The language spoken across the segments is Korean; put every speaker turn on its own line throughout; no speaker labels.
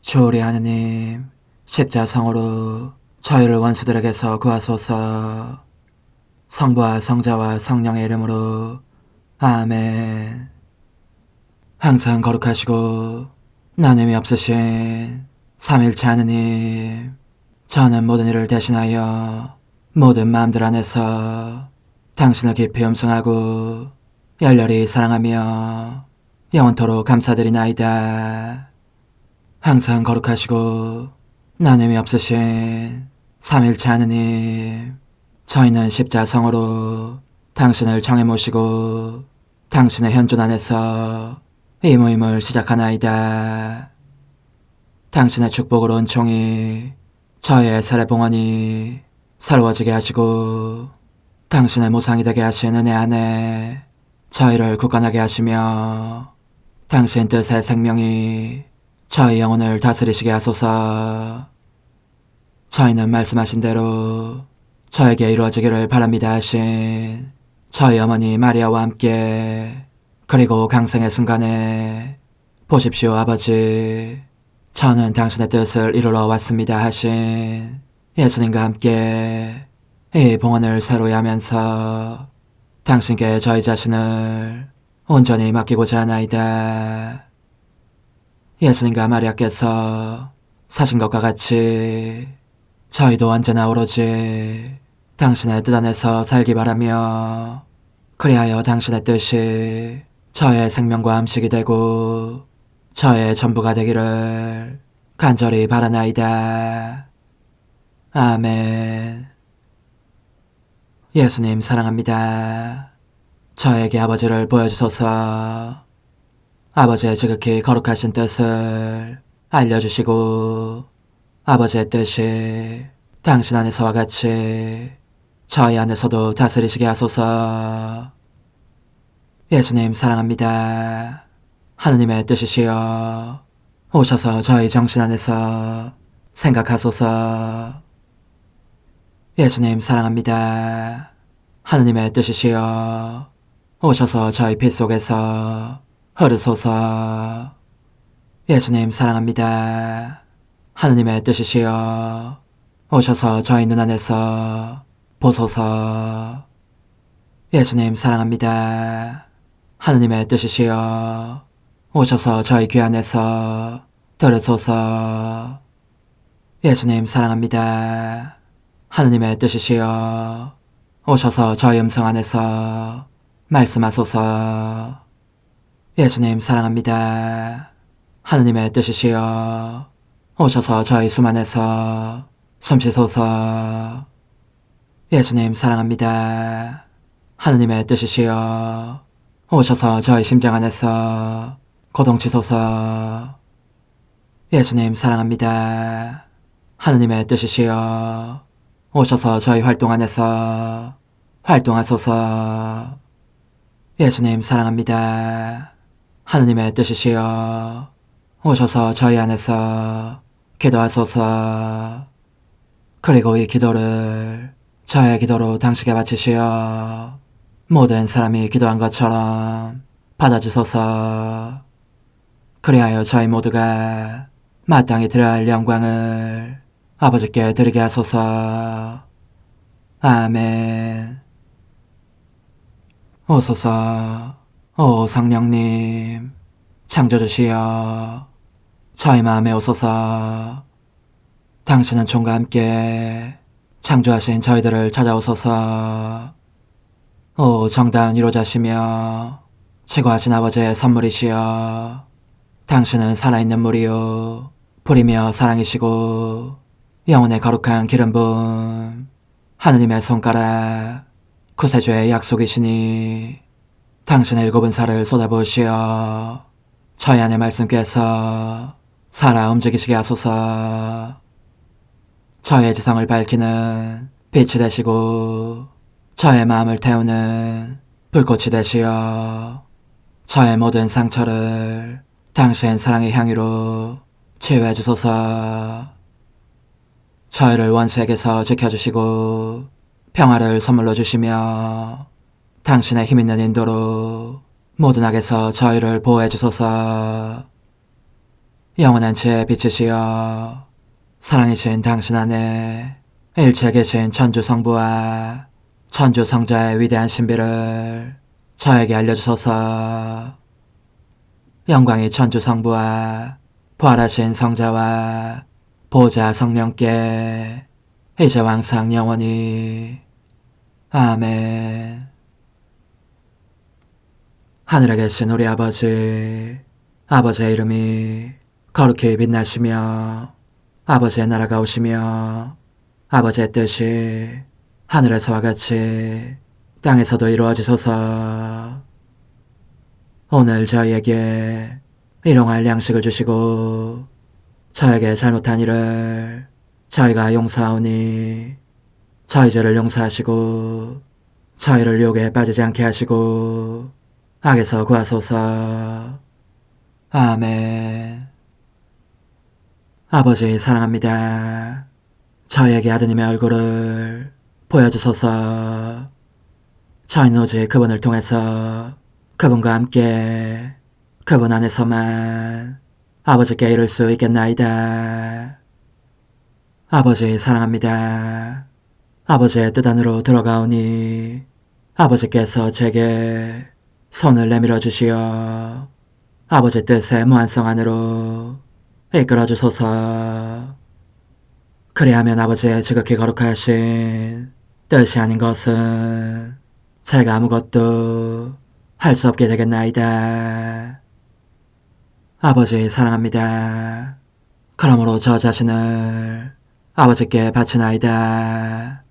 주오리 하느님, 십자성으로 저희를 원수들에게서 구하소서. 성부와 성자와 성령의 이름으로 아멘. 항상 거룩하시고 나눔이 없으신 삼일체 하느님, 저는 모든 일을 대신하여 모든 마음들 안에서 당신을 깊이 음성하고 열렬히 사랑하며 영원토록 감사드리나이다. 항상 거룩하시고 나눔이 없으신 삼일체 하느님, 저희는 십자성으로 당신을 정해 모시고 당신의 현존 안에서 이 모임을 시작하나이다. 당신의 축복으로 은총이 저희의 세례봉헌이 새로워지게 하시고 당신의 모상이 되게 하신 은혜 안에 저희를 굳건하게 하시며 당신 뜻의 생명이 저희 영혼을 다스리시게 하소서. 저희는 말씀하신 대로 저에게 이루어지기를 바랍니다 하신 저희 어머니 마리아와 함께, 그리고 강생의 순간에 보십시오 아버지, 저는 당신의 뜻을 이루러 왔습니다 하신 예수님과 함께 이 봉헌을 새로이 하면서 당신께 저희 자신을 온전히 맡기고자 하나이다. 예수님과 마리아께서 사신 것과 같이 저희도 언제나 오로지 당신의 뜻 안에서 살기 바라며, 그리하여 당신의 뜻이 저의 생명과 음식이 되고 저의 전부가 되기를 간절히 바라나이다. 아멘. 예수님 사랑합니다. 저에게 아버지를 보여주소서. 아버지의 지극히 거룩하신 뜻을 알려주시고 아버지의 뜻이 당신 안에서와 같이 저희 안에서도 다스리시게 하소서. 예수님 사랑합니다. 하느님의 뜻이시여 오셔서 저희 정신 안에서 생각하소서. 예수님 사랑합니다. 하느님의 뜻이시여 오셔서 저희 피 속에서 흐르소서. 예수님 사랑합니다. 하느님의 뜻이시여 오셔서 저희 눈 안에서 보소서. 예수님 사랑합니다. 하느님의 뜻이시여 오셔서 저희 귀 안에서 들으소서. 예수님 사랑합니다. 하느님의 뜻이시여 오셔서 저희 음성 안에서 말씀하소서. 예수님 사랑합니다. 하느님의 뜻이시여 오셔서 저희 숨 안에서 숨쉬소서. 예수님 사랑합니다. 하느님의 뜻이시여 오셔서 저희 심장 안에서 고동치소서. 예수님 사랑합니다. 하느님의 뜻이시여 오셔서 저희 활동 안에서 활동하소서. 예수님 사랑합니다. 하느님의 뜻이시여 오셔서 저희 안에서 기도하소서. 그리고 이 기도를 저의 기도로 당신께 바치시어 모든 사람이 기도한 것처럼 받아주소서. 그리하여 저희 모두가 마땅히 드려야 할 영광을 아버지께 드리게 하소서. 아멘. 오소서. 오 성령님 창조주시여 저희 마음에 오소서. 당신은 총과 함께 창조하신 저희들을 찾아오소서. 오 정다운 위로자시며 최고하신 아버지의 선물이시여 당신은 살아있는 물이요 불이며 사랑이시고 영혼의 거룩한 기름 부음 하느님의 손가락 구세주의 약속이시니 당신의 일곱은 살을 쏟아부으시어 저희 안의 말씀께서 살아 움직이시게 하소서. 저의 지성을 밝히는 빛이 되시고 저의 마음을 태우는 불꽃이 되시어 저의 모든 상처를 당신 사랑의 향유로 치유해 주소서. 저희를 원수에게서 지켜주시고 평화를 선물로 주시며 당신의 힘있는 인도로 모든 악에서 저희를 보호해 주소서. 영원한 제 빛이시여 사랑이신 당신 안에 일체 계신 천주 성부와 천주 성자의 위대한 신비를 저에게 알려주소서. 영광이 천주 성부와 부활하신 성자와 보좌 성령께 이제와 항상 영원히 아멘. 하늘에 계신 우리 아버지, 아버지의 이름이 거룩히 빛나시며 아버지의 나라가 오시며 아버지의 뜻이 하늘에서와 같이 땅에서도 이루어지소서. 오늘 저희에게 일용할 양식을 주시고 저에게 잘못한 일을 저희가 용서하오니 저희 죄를 용서하시고 저희를 유혹에 빠지지 않게 하시고 악에서 구하소서. 아멘. 아버지 사랑합니다. 저희에게 아드님의 얼굴을 보여주소서. 저희는 오직 그분을 통해서 그분과 함께 그분 안에서만 아버지께 이룰 수 있겠나이다. 아버지 사랑합니다. 아버지의 뜻 안으로 들어가오니 아버지께서 제게 손을 내밀어 주시어 아버지 뜻의 무한성 안으로 이끌어 주소서. 그리하면 아버지의 지극히 거룩하신 뜻이 아닌 것은 제가 아무것도 할 수 없게 되겠나이다. 아버지 사랑합니다. 그러므로 저 자신을 아버지께 바치나이다.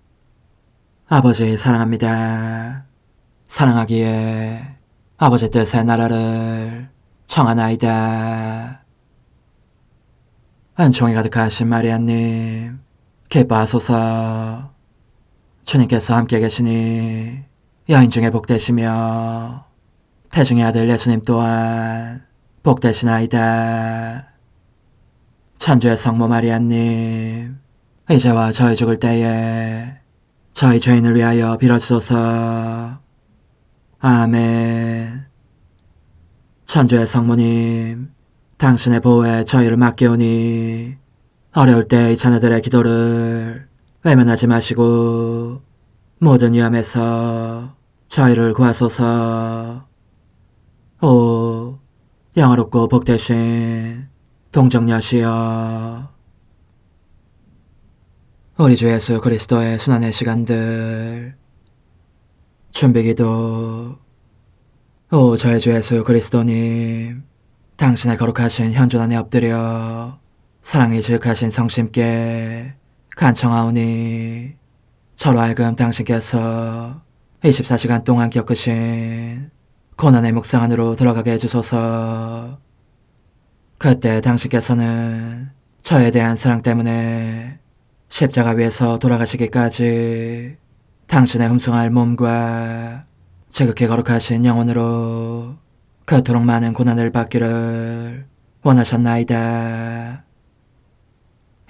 아버지 사랑합니다. 사랑하기에 아버지 뜻의 나라를 청하나이다. 은총이 가득하신 마리아님, 기뻐하소서. 주님께서 함께 계시니 여인 중에 복되시며 태중의 아들 예수님 또한 복되시나이다. 천주의 성모 마리아님, 이제와 저희 죽을 때에 저희 죄인을 위하여 빌어주소서. 아멘. 천주의 성모님, 당신의 보호에 저희를 맡기오니 어려울 때 이 자녀들의 기도를 외면하지 마시고 모든 위험에서 저희를 구하소서. 오, 영화롭고 복되신 동정녀시여, 우리 주 예수 그리스도의 순환의 시간들 준비기도. 오 저희 주 예수 그리스도님, 당신의 거룩하신 현존 안에 엎드려 사랑이 지극하신 성심께 간청하오니 저로 하여금 당신께서 24시간 동안 겪으신 고난의 묵상 안으로 들어가게 해주소서. 그때 당신께서는 저에 대한 사랑 때문에 십자가 위에서 돌아가시기까지 당신의 흠숭할 몸과 지극히 거룩하신 영혼으로 그토록 많은 고난을 받기를 원하셨나이다.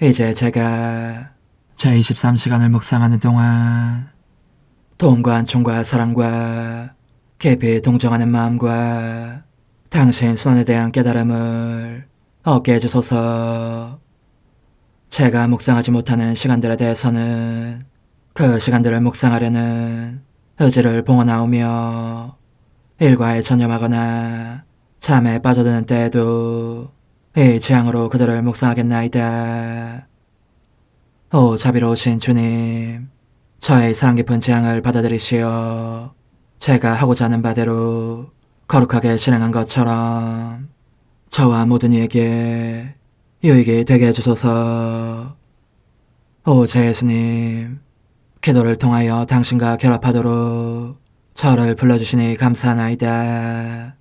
이제 제가 제 23시간을 묵상하는 동안 도움과 안총과 사랑과 깊이 동정하는 마음과 당신 순환에 대한 깨달음을 얻게 해주소서. 제가 묵상하지 못하는 시간들에 대해서는 그 시간들을 묵상하려는 의지를 봉헌하오며 일과에 전념하거나 잠에 빠져드는 때에도 이 재앙으로 그들을 묵상하겠나이다. 오 자비로우신 주님, 저의 사랑 깊은 재앙을 받아들이시어 제가 하고자 하는 바대로 거룩하게 실행한 것처럼 저와 모든 이에게 유익이 되게 해주소서. 오 제 예수님, 기도를 통하여 당신과 결합하도록 저를 불러주시니 감사하나이다.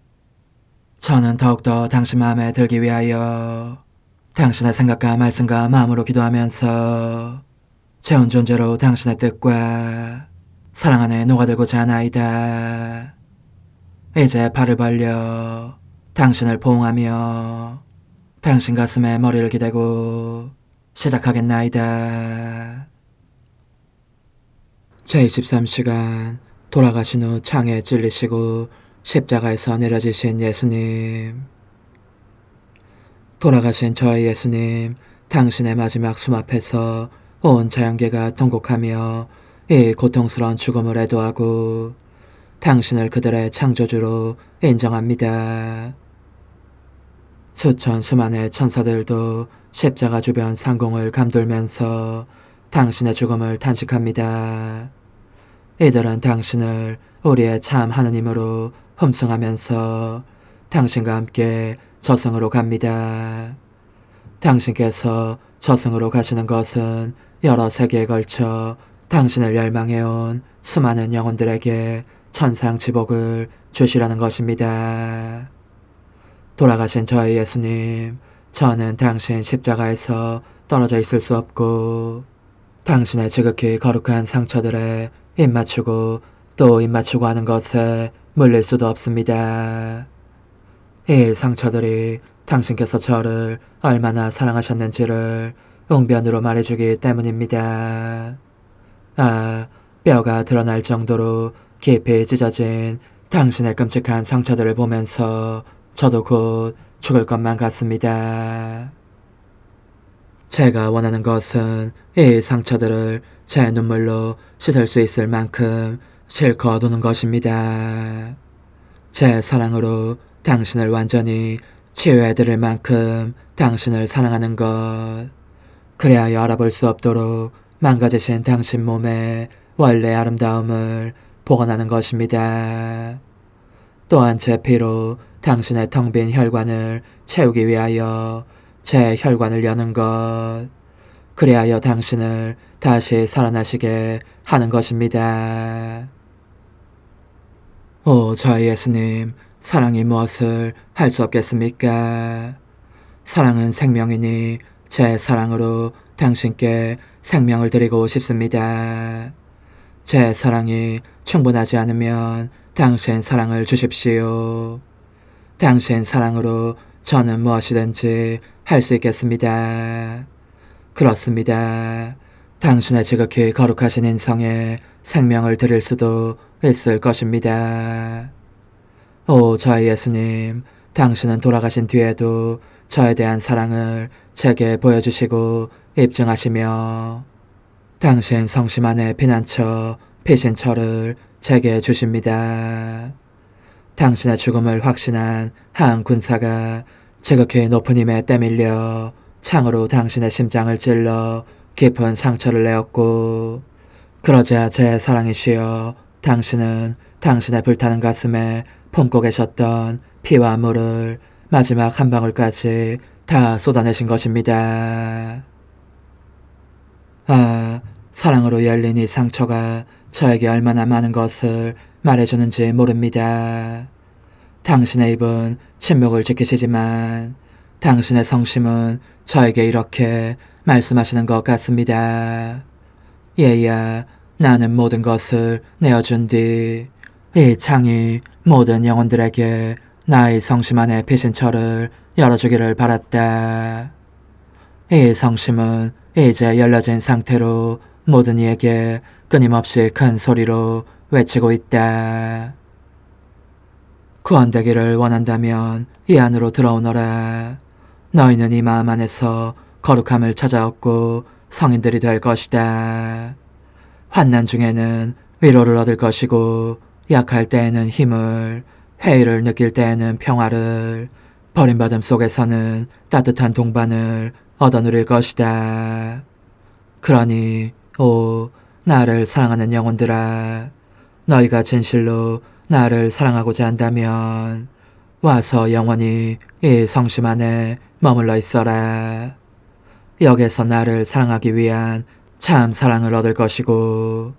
저는 더욱더 당신 마음에 들기 위하여 당신의 생각과 말씀과 마음으로 기도하면서 제 온 존재로 당신의 뜻과 사랑 안에 녹아들고자 하나이다. 이제 발을 벌려 당신을 포옹하며 당신 가슴에 머리를 기대고 시작하겠나이다. 제23시간 돌아가신 후 창에 찔리시고 십자가에서 내려지신 예수님, 돌아가신 저의 예수님, 당신의 마지막 숨 앞에서 온 자연계가 통곡하며 이 고통스러운 죽음을 애도하고 당신을 그들의 창조주로 인정합니다. 수많은 천사들도 십자가 주변 상공을 감돌면서 당신의 죽음을 탄식합니다. 이들은 당신을 우리의 참 하느님으로 흠숭하면서 당신과 함께 저승으로 갑니다. 당신께서 저승으로 가시는 것은 여러 세기에 걸쳐 당신을 열망해온 수많은 영혼들에게 천상지복을 주시라는 것입니다. 돌아가신 저의 예수님, 저는 당신 십자가에서 떨어져 있을 수 없고 당신의 지극히 거룩한 상처들에 입맞추고 또 입맞추고 하는 것에 물릴 수도 없습니다. 이 상처들이 당신께서 저를 얼마나 사랑하셨는지를 웅변으로 말해주기 때문입니다. 뼈가 드러날 정도로 깊이 찢어진 당신의 끔찍한 상처들을 보면서 저도 곧 죽을 것만 같습니다. 제가 원하는 것은 이 상처들을 제 눈물로 씻을 수 있을 만큼 실컷 우는 것입니다. 제 사랑으로 당신을 완전히 치유해드릴 만큼 당신을 사랑하는 것, 그래야 알아볼 수 없도록 망가지신 당신 몸의 원래 아름다움을 복원하는 것입니다. 또한 제 피로 당신의 텅 빈 혈관을 채우기 위하여 제 혈관을 여는 것, 그리하여 당신을 다시 살아나시게 하는 것입니다. 오, 저의 예수님, 사랑이 무엇을 할 수 없겠습니까? 사랑은 생명이니 제 사랑으로 당신께 생명을 드리고 싶습니다. 제 사랑이 충분하지 않으면 당신 사랑을 주십시오. 당신 사랑으로 저는 무엇이든지 할 수 있겠습니다. 그렇습니다. 당신의 지극히 거룩하신 인성에 생명을 드릴 수도 있을 것입니다. 오, 저의 예수님, 당신은 돌아가신 뒤에도 저에 대한 사랑을 제게 보여주시고 입증하시며 당신 성심 안에 피난처, 피신처를 제게 주십니다. 당신의 죽음을 확신한 한 군사가 지극히 높은 힘에 때밀려 창으로 당신의 심장을 찔러 깊은 상처를 내었고, 그러자 제 사랑이시여 당신은 당신의 불타는 가슴에 품고 계셨던 피와 물을 마지막 한 방울까지 다 쏟아내신 것입니다. 사랑으로 열린 이 상처가 저에게 얼마나 많은 것을 말해주는지 모릅니다. 당신의 입은 침묵을 지키시지만 당신의 성심은 저에게 이렇게 말씀하시는 것 같습니다. 얘야, 나는 모든 것을 내어준 뒤 이 창이 모든 영혼들에게 나의 성심 안에 피신처를 열어주기를 바랐다. 이 성심은 이제 열려진 상태로 모든 이에게 끊임없이 큰 소리로 외치고 있다. 구원되기를 원한다면 이 안으로 들어오너라. 너희는 이 마음 안에서 거룩함을 찾아왔고 성인들이 될 것이다. 환난 중에는 위로를 얻을 것이고 약할 때에는 힘을, 회의를 느낄 때에는 평화를, 버림받음 속에서는 따뜻한 동반을 얻어 누릴 것이다. 그러니 오, 나를 사랑하는 영혼들아, 너희가 진실로 나를 사랑하고자 한다면 와서 영원히 이 성심 안에 머물러 있어라. 여기서 나를 사랑하기 위한 참 사랑을 얻을 것이고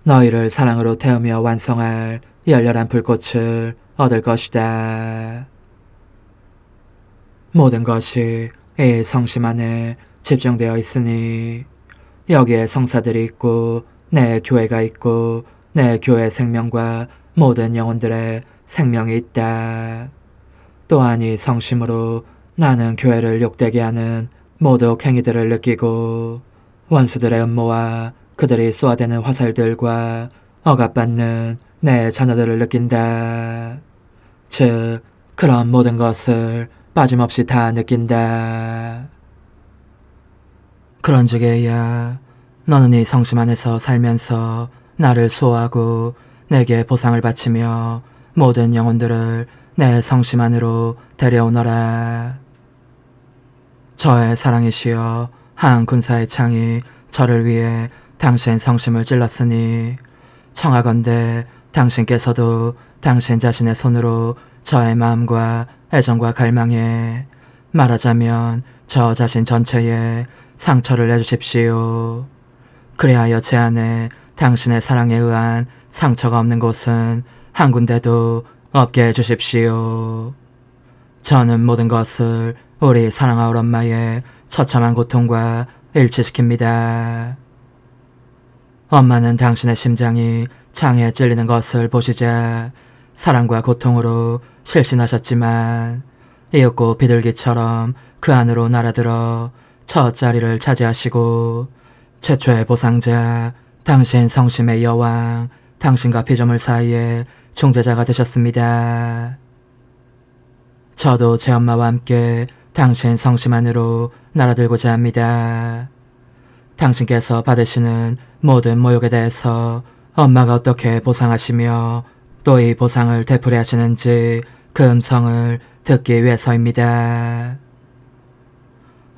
너희를 사랑으로 태우며 완성할 열렬한 불꽃을 얻을 것이다. 모든 것이 이 성심 안에 집중되어 있으니 여기에 성사들이 있고 내 교회가 있고 내 교회 생명과 모든 영혼들의 생명이 있다. 또한 이 성심으로 나는 교회를 욕되게 하는 모독 행위들을 느끼고 원수들의 음모와 그들이 쏘아대는 화살들과 억압받는 내 자녀들을 느낀다. 즉 그런 모든 것을 빠짐없이 다 느낀다. 그런즉 너는 이 성심 안에서 살면서 나를 수호하고 내게 보상을 바치며 모든 영혼들을 내 성심 안으로 데려오너라. 저의 사랑이시여, 한 군사의 창이 저를 위해 당신 성심을 찔렀으니 청하건대 당신께서도 당신 자신의 손으로 저의 마음과 애정과 갈망에, 말하자면 저 자신 전체에 상처를 내주십시오. 그리하여 제 안에 당신의 사랑에 의한 상처가 없는 곳은 한 군데도 없게 해주십시오. 저는 모든 것을 우리 사랑하올 엄마의 처참한 고통과 일치시킵니다. 엄마는 당신의 심장이 창에 찔리는 것을 보시자 사랑과 고통으로 실신하셨지만 이윽고 비둘기처럼 그 안으로 날아들어 첫 자리를 차지하시고 최초의 보상자, 당신 성심의 여왕, 당신과 피조물 사이에 중재자가 되셨습니다. 저도 제 엄마와 함께 당신 성심 안으로 날아들고자 합니다. 당신께서 받으시는 모든 모욕에 대해서 엄마가 어떻게 보상하시며 또 이 보상을 되풀이 하시는지 그 음성을 듣기 위해서입니다.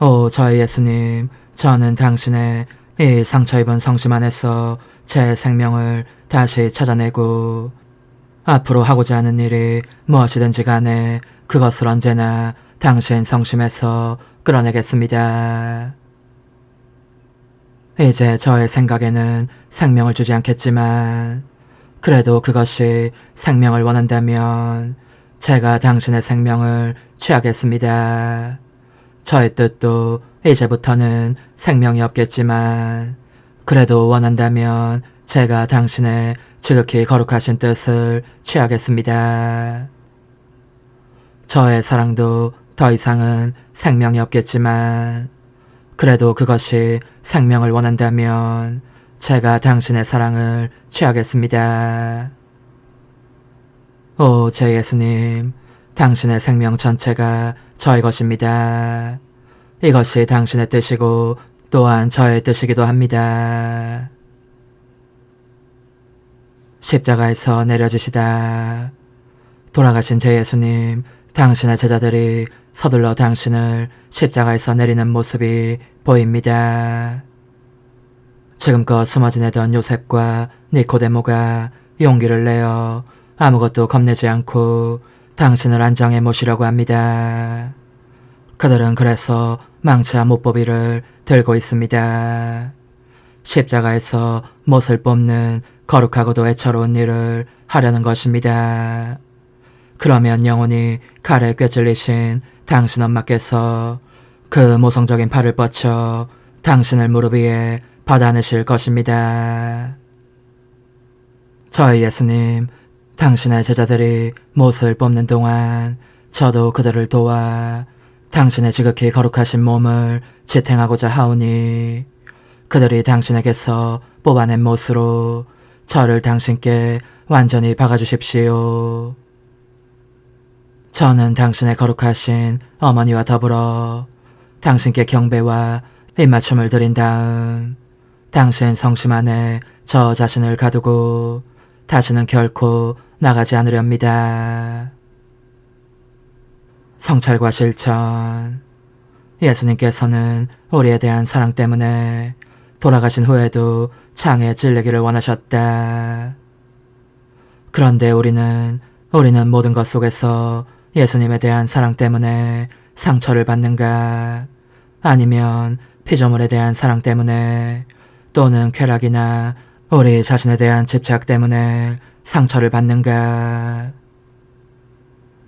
오 저의 예수님, 저는 당신의 이 상처 입은 성심 안에서 제 생명을 다시 찾아내고 앞으로 하고자 하는 일이 무엇이든지 간에 그것을 언제나 당신 성심에서 끌어내겠습니다. 이제 저의 생각에는 생명을 주지 않겠지만 그래도 그것이 생명을 원한다면 제가 당신의 생명을 취하겠습니다. 저의 뜻도 이제부터는 생명이 없겠지만 그래도 원한다면 제가 당신의 지극히 거룩하신 뜻을 취하겠습니다. 저의 사랑도 더 이상은 생명이 없겠지만 그래도 그것이 생명을 원한다면 제가 당신의 사랑을 취하겠습니다. 오 제 예수님, 당신의 생명 전체가 저의 것입니다. 이것이 당신의 뜻이고 또한 저의 뜻이기도 합니다. 십자가에서 내려지시다. 돌아가신 제 예수님, 당신의 제자들이 서둘러 당신을 십자가에서 내리는 모습이 보입니다. 지금껏 숨어 지내던 요셉과 니코데모가 용기를 내어 아무것도 겁내지 않고 당신을 안장해 모시려고 합니다. 그들은 그래서 망치와 못보비를 들고 있습니다. 십자가에서 못을 뽑는 거룩하고도 애처로운 일을 하려는 것입니다. 그러면 영원히 칼에 꿰찔리신 당신 엄마께서 그 모성적인 팔을 뻗쳐 당신을 무릎 위에 받아내실 것입니다. 저희 예수님, 당신의 제자들이 못을 뽑는 동안 저도 그들을 도와 당신의 지극히 거룩하신 몸을 지탱하고자 하오니 그들이 당신에게서 뽑아낸 못으로 저를 당신께 완전히 박아주십시오. 저는 당신의 거룩하신 어머니와 더불어 당신께 경배와 입맞춤을 드린 다음 당신 성심 안에 저 자신을 가두고 다시는 결코 나가지 않으렵니다. 성찰과 실천. 예수님께서는 우리에 대한 사랑 때문에 돌아가신 후에도 창에 찔리기를 원하셨다. 그런데 우리는 모든 것 속에서 예수님에 대한 사랑 때문에 상처를 받는가, 아니면 피조물에 대한 사랑 때문에 또는 쾌락이나 우리 자신에 대한 집착 때문에 상처를 받는가.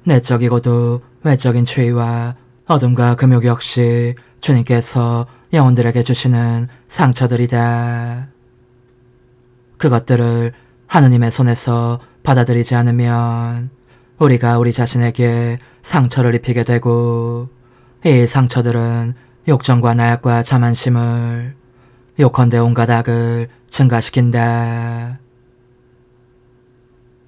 내적이고도 외적인 추위와 어둠과 금욕 역시 주님께서 영혼들에게 주시는 상처들이다. 그것들을 하느님의 손에서 받아들이지 않으면 우리가 우리 자신에게 상처를 입히게 되고 이 상처들은 욕정과 나약과 자만심을, 요컨대 온갖 악을 증가시킨다.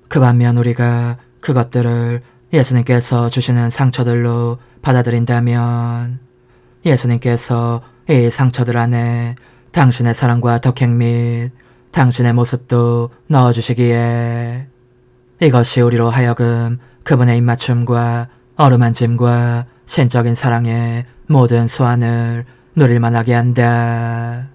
그 반면 우리가 그것들을 예수님께서 주시는 상처들로 받아들인다면 예수님께서 이 상처들 안에 당신의 사랑과 덕행 및 당신의 모습도 넣어주시기에 이것이 우리로 하여금 그분의 입맞춤과 어루만짐과 신적인 사랑의 모든 수완을 누릴만하게 한다.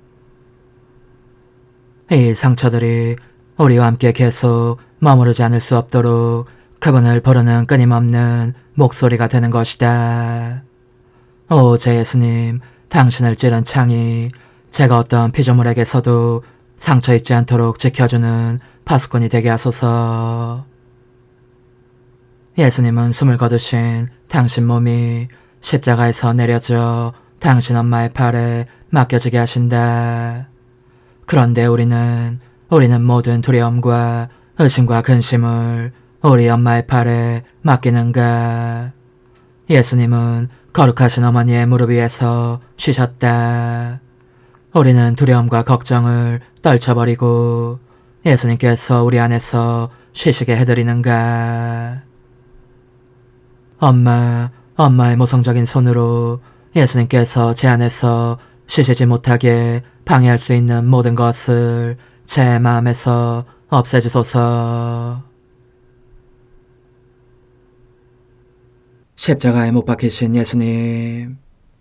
이 상처들이 우리와 함께 계속 머무르지 않을 수 없도록 그분을 부르는 끊임없는 목소리가 되는 것이다. 오 제 예수님, 당신을 찌른 창이 제가 어떤 피조물에게서도 상처 입지 않도록 지켜주는 파수꾼이 되게 하소서. 예수님은 숨을 거두신 당신 몸이 십자가에서 내려져 당신 엄마의 팔에 맡겨지게 하신다. 그런데 우리는 모든 두려움과 의심과 근심을 우리 엄마의 팔에 맡기는가? 예수님은 거룩하신 어머니의 무릎 위에서 쉬셨다. 우리는 두려움과 걱정을 떨쳐버리고 예수님께서 우리 안에서 쉬시게 해드리는가? 엄마의 모성적인 손으로 예수님께서 제 안에서 쉬시지 못하게 방해할 수 있는 모든 것을 제 마음에서 없애주소서. 십자가에 못 박히신 예수님,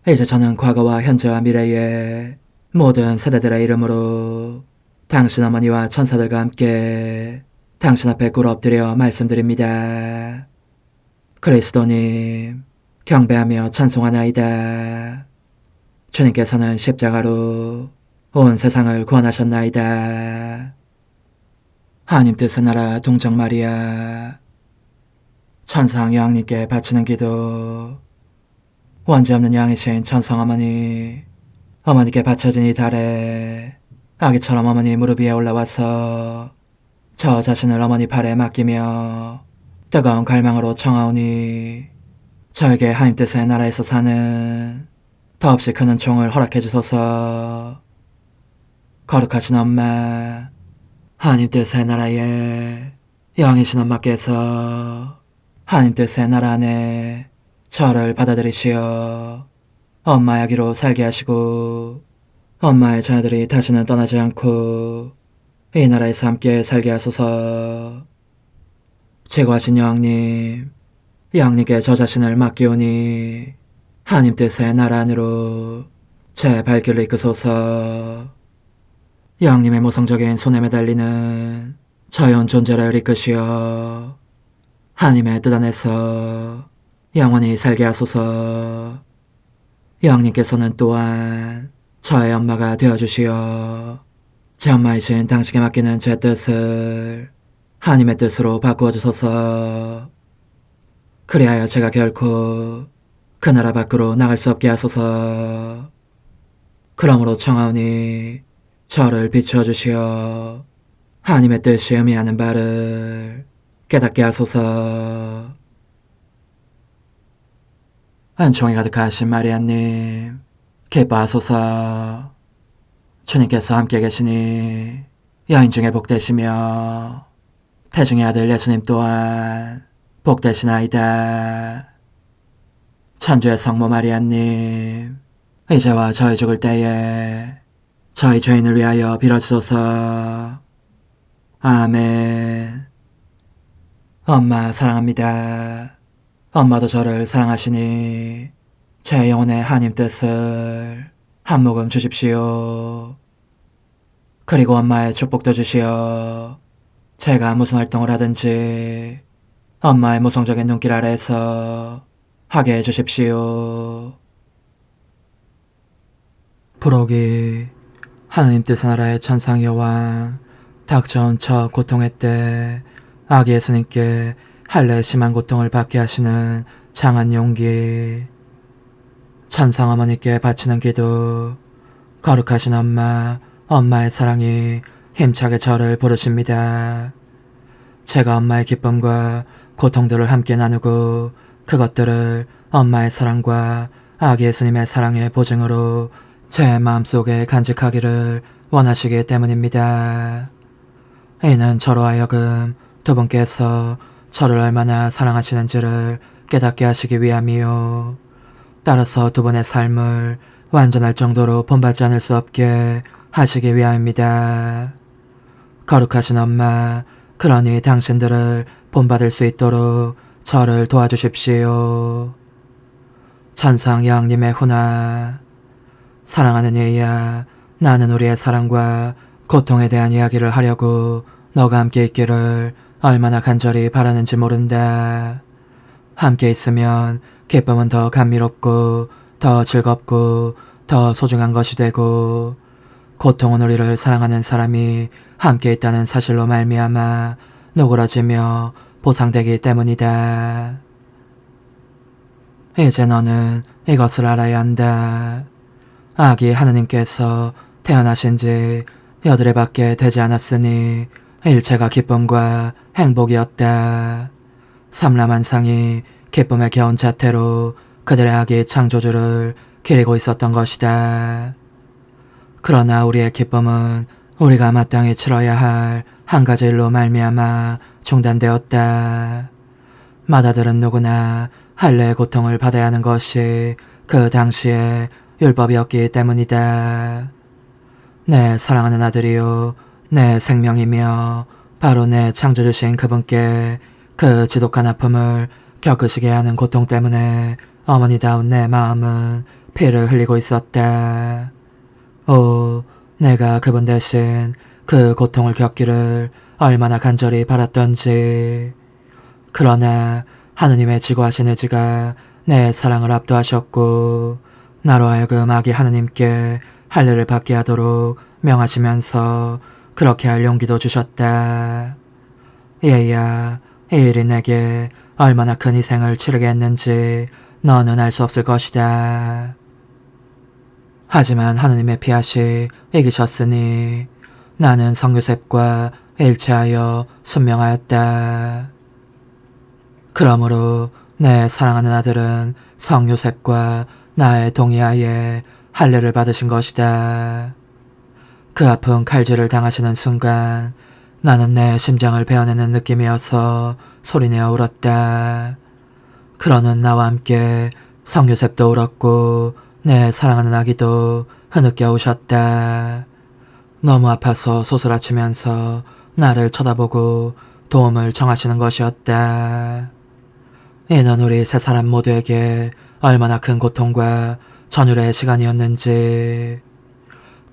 이제 저는 과거와 현재와 미래의 모든 세대들의 이름으로 당신 어머니와 천사들과 함께 당신 앞에 꿇어 엎드려 말씀드립니다. 그리스도님, 경배하며 찬송하나이다. 주님께서는 십자가로 온 세상을 구원하셨나이다. 하나님 뜻의 나라 동정 마리아, 천상 여왕님께 바치는 기도. 원죄 없는 여왕이신 천상 어머니, 어머니께 바쳐진 이 달에 아기처럼 어머니 무릎 위에 올라와서 저 자신을 어머니 팔에 맡기며 뜨거운 갈망으로 청하오니 저에게 하나님 뜻의 나라에서 사는 더없이 큰 은총을 허락해 주소서. 거룩하신 엄마, 하나님 뜻의 나라에 여왕이신 엄마께서 하나님 뜻의 나라 안에 저를 받아들이시어 엄마의 아기로 살게 하시고 엄마의 자녀들이 다시는 떠나지 않고 이 나라에서 함께 살게 하소서. 제거하신 여왕님, 여왕님께 저 자신을 맡기오니 하나님 뜻의 나라 안으로 제 발길을 이끄소서. 여왕님의 모성적인 손에 매달리는 자연 존재를 이끄시어 하나님의 뜻 안에서 영원히 살게 하소서. 여왕님께서는 또한 저의 엄마가 되어주시어 제 엄마이신 당신께 맡기는 제 뜻을 하나님의 뜻으로 바꾸어 주소서. 그리하여 제가 결코 그 나라 밖으로 나갈 수 없게 하소서. 그러므로 청하오니 저를 비추어 주시어 하나님의 뜻이 의미하는 바를 깨닫게 하소서. 은총이 가득하신 마리아님, 기뻐하소서. 주님께서 함께 계시니 여인 중에 복되시며 태중의 아들 예수님 또한 복되시나이다. 천주의 성모 마리아님, 이제와 저희 죽을 때에 저희 죄인을 위하여 빌어주소서. 아멘. 엄마 사랑합니다. 엄마도 저를 사랑하시니 제 영혼의 하나님 뜻을 한 모금 주십시오. 그리고 엄마의 축복도 주시어 제가 무슨 활동을 하든지 엄마의 모성적인 눈길 아래에서 하게 해주십시오. 부록이 하나님 뜻의 나라의 천상 여왕 닥쳐온 첫 고통의 때 아기 예수님께 할례 심한 고통을 받게 하시는 장한 용기. 천상 어머니께 바치는 기도. 거룩하신 엄마의 사랑이 힘차게 저를 부르십니다. 제가 엄마의 기쁨과 고통들을 함께 나누고 그것들을 엄마의 사랑과 아기 예수님의 사랑의 보증으로 제 마음속에 간직하기를 원하시기 때문입니다. 이는 저로 하여금 두 분께서 저를 얼마나 사랑하시는지를 깨닫게 하시기 위함이요. 따라서 두 분의 삶을 완전할 정도로 본받지 않을 수 없게 하시기 위함입니다. 거룩하신 엄마, 그러니 당신들을 본받을 수 있도록 저를 도와주십시오. 천상 여왕님의 훈화. 사랑하는 예야, 나는 우리의 사랑과 고통에 대한 이야기를 하려고 너가 함께 있기를 얼마나 간절히 바라는지 모른다. 함께 있으면 기쁨은 더 감미롭고 더 즐겁고 더 소중한 것이 되고, 고통은 우리를 사랑하는 사람이 함께 있다는 사실로 말미암아 누그러지며 보상되기 때문이다. 이제 너는 이것을 알아야 한다. 아기 하느님께서 태어나신 지 8해밖에 되지 않았으니 일체가 기쁨과 행복이었다. 삼라만상이 기쁨의 겨운 자태로 그들의 아기 창조주를 기리고 있었던 것이다. 그러나 우리의 기쁨은 우리가 마땅히 치러야 할 한 가지 일로 말미암아 중단되었다. 맏아들은 누구나 할례의 고통을 받아야 하는 것이 그 당시의 율법이었기 때문이다. 내 사랑하는 아들이요, 내 생명이며 바로 내 창조주신 그분께 그 지독한 아픔을 겪으시게 하는 고통 때문에 어머니다운 내 마음은 피를 흘리고 있었다. 오, 내가 그분 대신 그 고통을 겪기를 얼마나 간절히 바랐던지. 그러나 하느님의 지고하신 의지가 내 사랑을 압도하셨고, 나로 하여금 아기 하느님께 할례를 받게 하도록 명하시면서 그렇게 할 용기도 주셨다. 얘야, 이 일이 내게 얼마나 큰 희생을 치르게 했는지 너는 알 수 없을 것이다. 하지만 하느님의 피하시 이기셨으니 나는 성요셉과 일치하여 순명하였다. 그러므로 내 사랑하는 아들은 성요셉과 나의 동의하에 할례를 받으신 것이다. 그 아픈 칼질을 당하시는 순간 나는 내 심장을 베어내는 느낌이어서 소리내어 울었다. 그러는 나와 함께 성요셉도 울었고 내 사랑하는 아기도 흐느껴 우셨다. 너무 아파서 소스라치면서 나를 쳐다보고 도움을 청하시는 것이었다. 이는 우리 세 사람 모두에게 얼마나 큰 고통과 전율의 시간이었는지.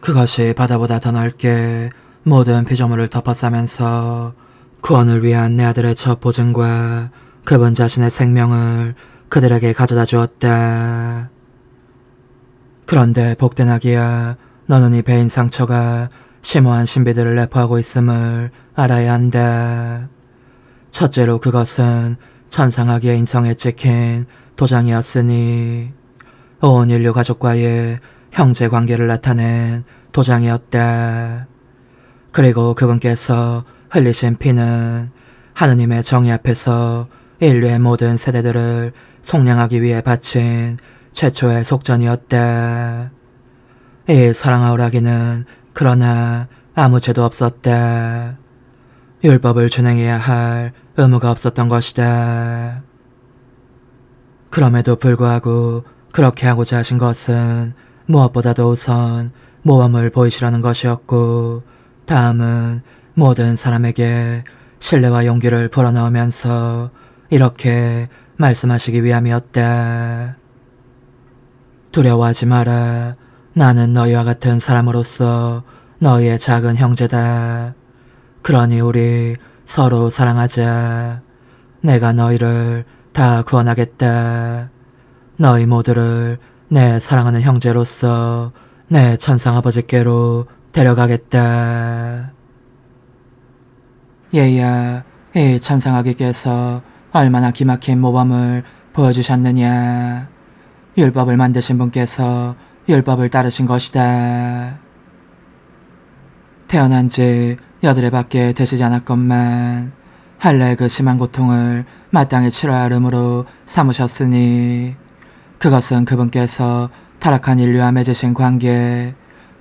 그것이 바다보다 더 넓게 모든 피조물을 덮어싸면서 구원을 위한 내 아들의 첫 보증과 그분 자신의 생명을 그들에게 가져다 주었다. 그런데 복된 아기야, 너는 이 배인 상처가 심오한 신비들을 내포하고 있음을 알아야 한다. 첫째로 그것은 천상아기의 인성에 찍힌 도장이었으니 온 인류 가족과의 형제 관계를 나타낸 도장이었다. 그리고 그분께서 흘리신 피는 하느님의 정의 앞에서 인류의 모든 세대들을 속량하기 위해 바친 최초의 속전이었다. 이 사랑하올 아기는 그러나 아무 죄도 없었다. 율법을 준행해야 할 의무가 없었던 것이다. 그럼에도 불구하고 그렇게 하고자 하신 것은 무엇보다도 우선 모범을 보이시라는 것이었고, 다음은 모든 사람에게 신뢰와 용기를 불어넣으면서 이렇게 말씀하시기 위함이었다. 두려워하지 마라. 나는 너희와 같은 사람으로서 너희의 작은 형제다. 그러니 우리 서로 사랑하자. 내가 너희를 다 구원하겠다. 너희 모두를 내 사랑하는 형제로서 내 천상아버지께로 데려가겠다. 얘야, 이 천상아기께서 얼마나 기막힌 모범을 보여주셨느냐. 율법을 만드신 분께서 율법을 따르신 것이다. 태어난 지 8해밖에 되시지 않았건만 할례의 그 심한 고통을 마땅히 치러야 할 의무로 삼으셨으니 그것은 그분께서 타락한 인류와 맺으신 관계,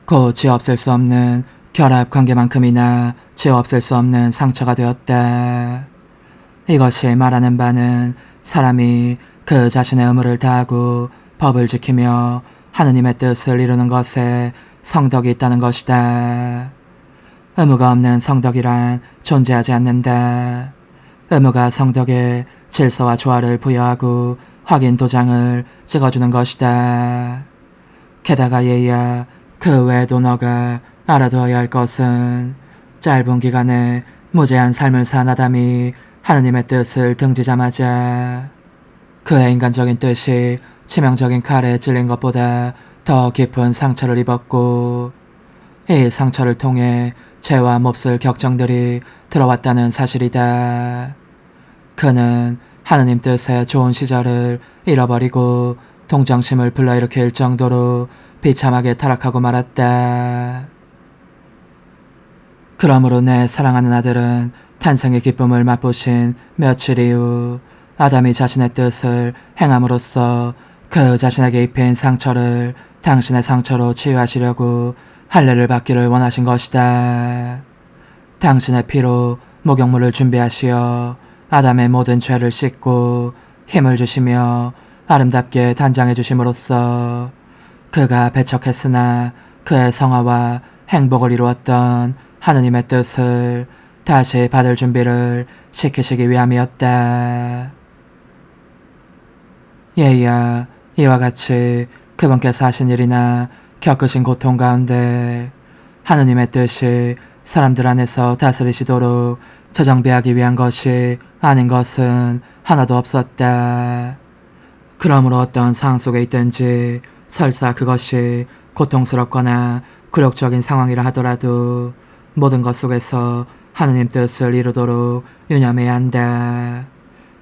곧 지어 없앨 수 없는 결합 관계만큼이나 지어 없앨 수 없는 상처가 되었다. 이것이 말하는 바는 사람이 그 자신의 의무를 다하고 법을 지키며 하느님의 뜻을 이루는 것에 성덕이 있다는 것이다. 의무가 없는 성덕이란 존재하지 않는다. 의무가 성덕에 질서와 조화를 부여하고 확인 도장을 찍어주는 것이다. 게다가 얘야, 그 외에도 너가 알아두어야 할 것은 짧은 기간에 무제한 삶을 산 아담이 하느님의 뜻을 등지자마자 그의 인간적인 뜻이 치명적인 칼에 찔린 것보다 더 깊은 상처를 입었고 이 상처를 통해 죄와 몹쓸 격정들이 들어왔다는 사실이다. 그는 하느님 뜻의 좋은 시절을 잃어버리고 동정심을 불러일으킬 정도로 비참하게 타락하고 말았다. 그러므로 내 사랑하는 아들은 탄생의 기쁨을 맛보신 며칠 이후 아담이 자신의 뜻을 행함으로써 그 자신에게 입힌 상처를 당신의 상처로 치유하시려고 할례를 받기를 원하신 것이다. 당신의 피로 목욕물을 준비하시어 아담의 모든 죄를 씻고 힘을 주시며 아름답게 단장해 주심으로써 그가 배척했으나 그의 성화와 행복을 이루었던 하느님의 뜻을 다시 받을 준비를 시키시기 위함이었다. 얘야, 이와 같이 그분께서 하신 일이나 겪으신 고통 가운데 하느님의 뜻이 사람들 안에서 다스리시도록 재정비하기 위한 것이 아닌 것은 하나도 없었다. 그러므로 어떤 상황 속에 있든지 설사 그것이 고통스럽거나 굴욕적인 상황이라 하더라도 모든 것 속에서 하느님 뜻을 이루도록 유념해야 한다.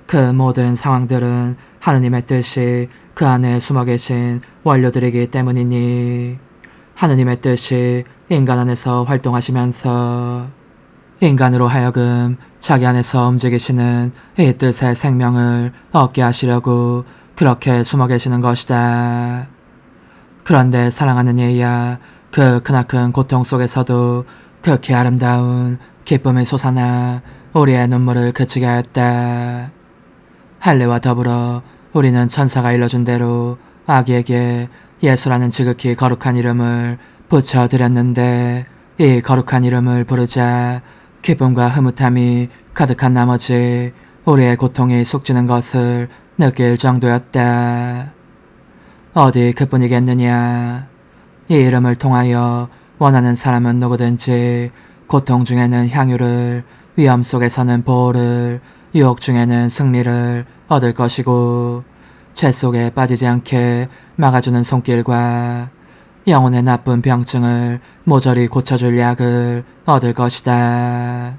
그 모든 상황들은 하느님의 뜻이 그 안에 숨어 계신 원료들이기 때문이니 하느님의 뜻이 인간 안에서 활동하시면서 인간으로 하여금 자기 안에서 움직이시는 이 뜻의 생명을 얻게 하시려고 그렇게 숨어 계시는 것이다. 그런데 사랑하는 얘야, 그 크나큰 고통 속에서도 극히 아름다운 기쁨의 솟아나 우리의 눈물을 그치게 하였다. 할례와 더불어 우리는 천사가 일러준 대로 아기에게 예수라는 지극히 거룩한 이름을 붙여드렸는데 이 거룩한 이름을 부르자 기쁨과 흐뭇함이 가득한 나머지 우리의 고통이 숙지는 것을 느낄 정도였다. 어디 그뿐이겠느냐. 이 이름을 통하여 원하는 사람은 누구든지 고통 중에는 향유를, 위험 속에서는 보호를, 유혹 중에는 승리를 얻을 것이고 죄 속에 빠지지 않게 막아주는 손길과 영혼의 나쁜 병증을 모조리 고쳐줄 약을 얻을 것이다.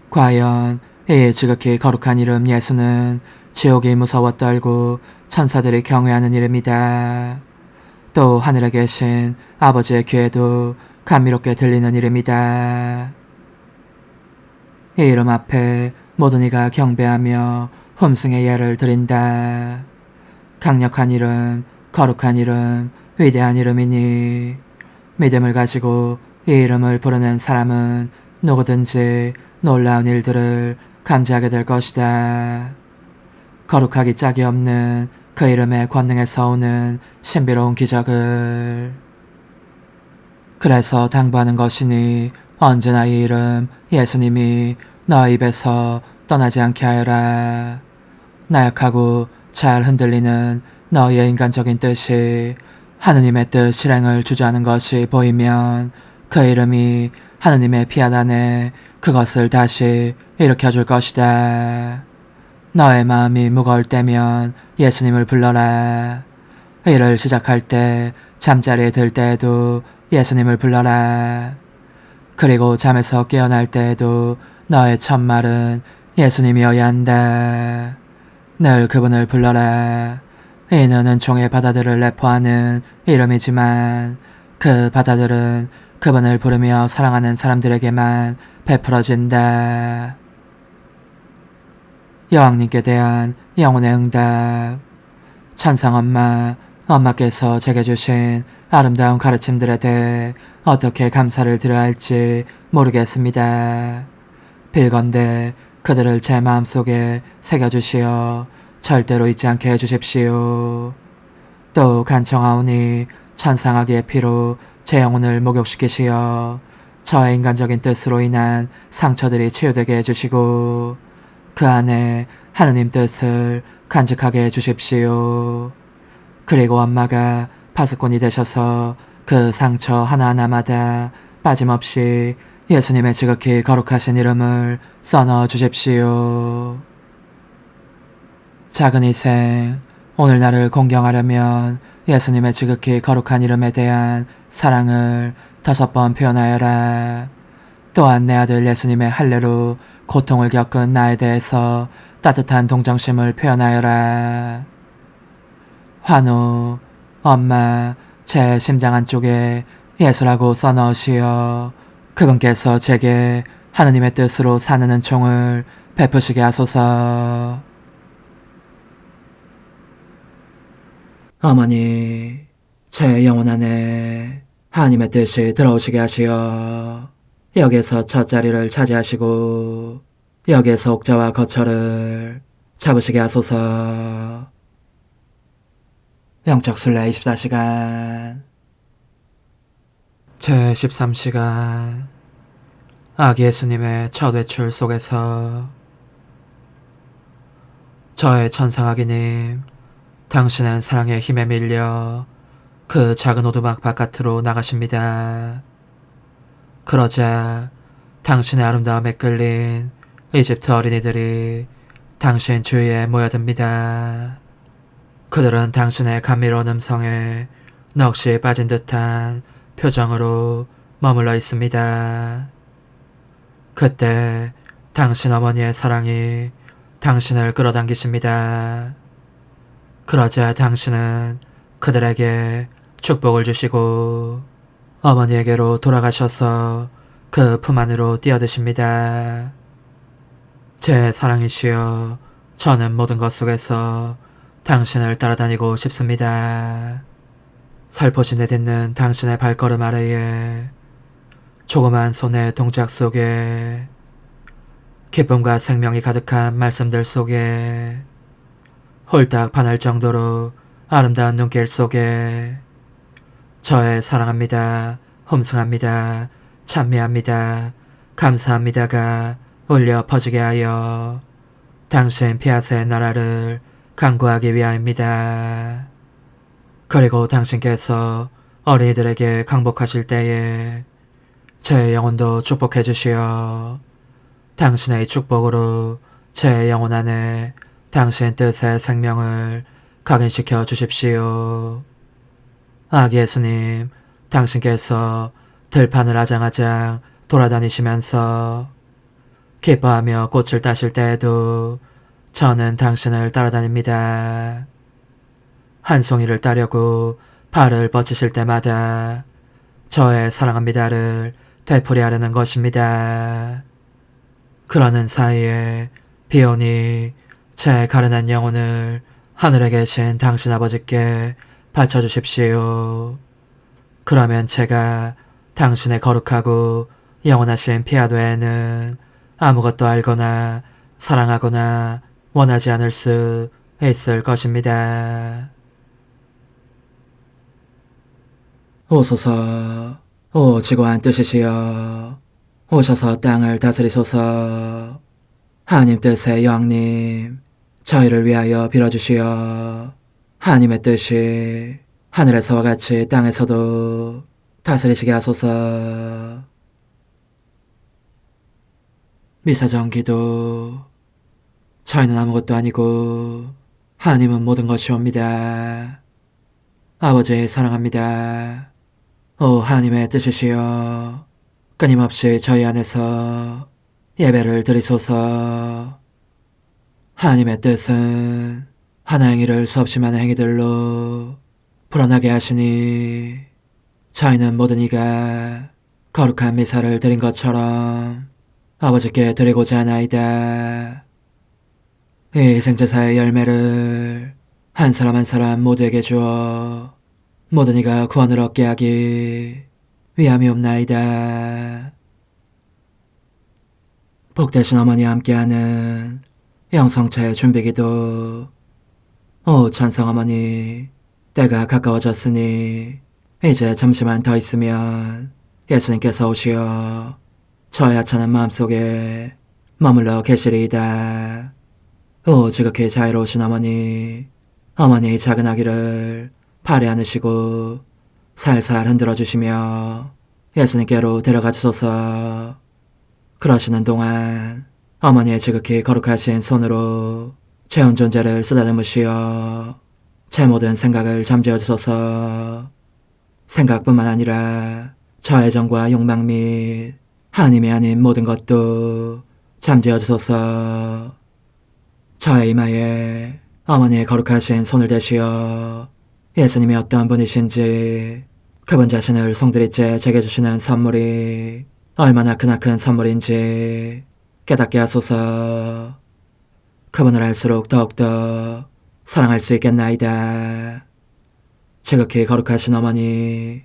과연 이 지극히 거룩한 이름 예수는 지옥이 무서워 떨고 천사들이 경외하는 이름이다. 또 하늘에 계신 아버지의 귀에도 감미롭게 들리는 이름이다. 이 이름 앞에 모든 이가 경배하며 hum승의 예를 드린다. 강력한 이름, 거룩한 이름, 위대한 이름이니 믿음을 가지고 이 이름을 부르는 사람은 누구든지 놀라운 일들을 감지하게 될 것이다. 거룩하기 짝이 없는 그 이름의 권능에서 오는 신비로운 기적을. 그래서 당부하는 것이니 언제나 이 이름 예수님이 너 입에서 떠나지 않게 하여라. 나약하고 잘 흔들리는 너의 인간적인 뜻이 하느님의 뜻 실행을 주저하는 것이 보이면 그 이름이 하느님의 피앗 안에 그것을 다시 일으켜줄 것이다. 너의 마음이 무거울 때면 예수님을 불러라. 일을 시작할 때, 잠자리에 들 때에도 예수님을 불러라. 그리고 잠에서 깨어날 때에도 너의 첫 말은 예수님이어야 한다. 늘 그분을 불러라. 이는 은총의 바다들을 내포하는 이름이지만 그 바다들은 그분을 부르며 사랑하는 사람들에게만 베풀어진다. 여왕님께 대한 영혼의 응답. 천상 엄마께서 제게 주신 아름다운 가르침들에 대해 어떻게 감사를 드려야 할지 모르겠습니다. 빌건대 그들을 제 마음속에 새겨주시어 절대로 잊지 않게 해주십시오. 또 간청하오니 천상아기의 피로 제 영혼을 목욕시키시어 저의 인간적인 뜻으로 인한 상처들이 치유되게 해주시고 그 안에 하느님 뜻을 간직하게 해주십시오. 그리고 엄마가 파수꾼이 되셔서 그 상처 하나하나마다 빠짐없이 예수님의 지극히 거룩하신 이름을 써넣어 주십시오. 작은 희생, 오늘 나를 공경하려면 예수님의 지극히 거룩한 이름에 대한 사랑을 5번 표현하여라. 또한 내 아들 예수님의 할례로 고통을 겪은 나에 대해서 따뜻한 동정심을 표현하여라. 환우, 엄마, 제 심장 안쪽에 예수라고 써넣으시어 그분께서 제게 하느님의 뜻으로 사는 은총을 베푸시게 하소서. 어머니, 제 영혼 안에 하느님의 뜻이 들어오시게 하시어 여기에서 첫 자리를 차지하시고 여기에서 옥자와 거처를 잡으시게 하소서. 영적순례 24시간 제 13시간 아기 예수님의 첫 외출 속에서 저의 천상아기님, 당신은 사랑의 힘에 밀려 그 작은 오두막 바깥으로 나가십니다. 그러자 당신의 아름다움에 끌린 이집트 어린이들이 당신 주위에 모여듭니다. 그들은 당신의 감미로운 음성에 넋이 빠진 듯한 표정으로 머물러 있습니다. 그때 당신 어머니의 사랑이 당신을 끌어당기십니다. 그러자 당신은 그들에게 축복을 주시고 어머니에게로 돌아가셔서 그 품 안으로 뛰어드십니다. 제 사랑이시여, 저는 모든 것 속에서 당신을 따라다니고 싶습니다. 살포시 내딛는 당신의 발걸음 아래에 조그만 손의 동작 속에 기쁨과 생명이 가득한 말씀들 속에 홀딱 반할 정도로 아름다운 눈길 속에 저의 사랑합니다, 홈승합니다, 찬미합니다, 감사합니다가 울려 퍼지게 하여 당신 피아스의 나라를 강구하기 위하입니다. 그리고 당신께서 어린이들에게 강복하실 때에 제 영혼도 축복해 주시어 당신의 축복으로 제 영혼 안에 당신 뜻의 생명을 각인시켜 주십시오. 아기 예수님, 당신께서 들판을 아장아장 돌아다니시면서 기뻐하며 꽃을 따실 때에도 저는 당신을 따라다닙니다. 한 송이를 따려고 발을 뻗치실 때마다 저의 사랑합니다를 되풀이하려는 것입니다. 그러는 사이에 비오니 제 가련한 영혼을 하늘에 계신 당신 아버지께 바쳐주십시오. 그러면 제가 당신의 거룩하고 영원하신 피아도에는 아무것도 알거나 사랑하거나 원하지 않을 수 있을 것입니다. 오소서, 오 지고한 뜻이시여, 오셔서 땅을 다스리소서. 하나님 뜻의 여왕님, 저희를 위하여 빌어주시어 하나님의 뜻이 하늘에서와 같이 땅에서도 다스리시게 하소서. 미사정 기도. 저희는 아무것도 아니고 하나님은 모든 것이옵니다. 아버지 사랑합니다. 오 하나님의 뜻이시여, 끊임없이 저희 안에서 예배를 드리소서. 하나님의 뜻은 하나 행위를 수없이 많은 행위들로 불어나게 하시니 저희는 모든 이가 거룩한 미사를 드린 것처럼 아버지께 드리고자 하나이다. 이 희생제사의 열매를 한 사람 한 사람 모두에게 주어 모든 이가 구원을 얻게 하기 위함이옵나이다. 복되신 어머니와 함께하는 영성차의 준비기도. 오 찬성 어머니, 때가 가까워졌으니 이제 잠시만 더 있으면 예수님께서 오시어 저의 하찮은 마음속에 머물러 계시리이다. 오 지극히 자유로우신 어머니, 어머니의 작은 아기를 팔에 안으시고 살살 흔들어 주시며 예수님께로 데려가 주소서. 그러시는 동안 어머니의 지극히 거룩하신 손으로 제 온 존재를 쓰다듬으시어 제 모든 생각을 잠재워 주소서. 생각뿐만 아니라 저의 정과 욕망 및 하나님이 아닌 모든 것도 잠재워 주소서. 저의 이마에 어머니의 거룩하신 손을 대시어 예수님이 어떤 분이신지, 그분 자신을 송두리째 제게 주시는 선물이 얼마나 크나큰 선물인지 깨닫게 하소서. 그분을 알수록 더욱더 사랑할 수 있겠나이다. 지극히 거룩하신 어머니,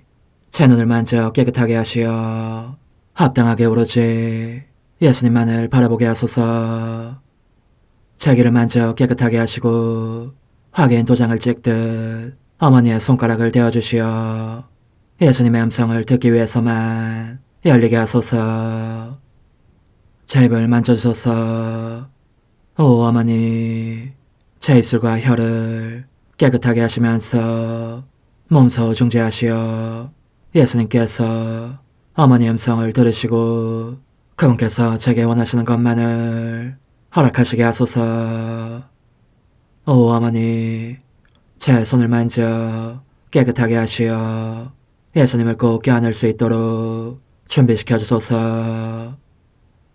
제 눈을 만져 깨끗하게 하시어 합당하게 오로지 예수님만을 바라보게 하소서. 제 귀를 만져 깨끗하게 하시고 확인 도장을 찍듯 어머니의 손가락을 대어주시어 예수님의 음성을 듣기 위해서만 열리게 하소서. 제 입을 만져주소서. 오 어머니, 제 입술과 혀를 깨끗하게 하시면서 몸소 중재하시어 예수님께서 어머니의 음성을 들으시고 그분께서 제게 원하시는 것만을 허락하시게 하소서. 오 어머니, 제 손을 만져 깨끗하게 하시어 예수님을 꼭 껴안을 수 있도록 준비시켜 주소서.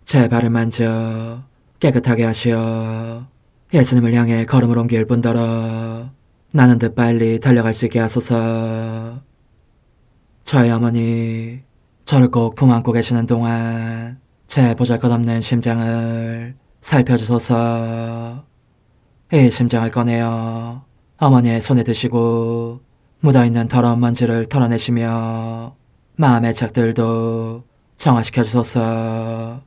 제 발을 만져 깨끗하게 하시어 예수님을 향해 걸음을 옮길 뿐더러 나는 듯 빨리 달려갈 수 있게 하소서. 저의 어머니, 저를 꼭 품안고 계시는 동안 제 보잘것없는 심장을 살펴주소서. 이 심장을 꺼내어 어머니의 손에 드시고 묻어있는 더러운 먼지를 털어내시며 마음의 착들도 정화시켜 주소서.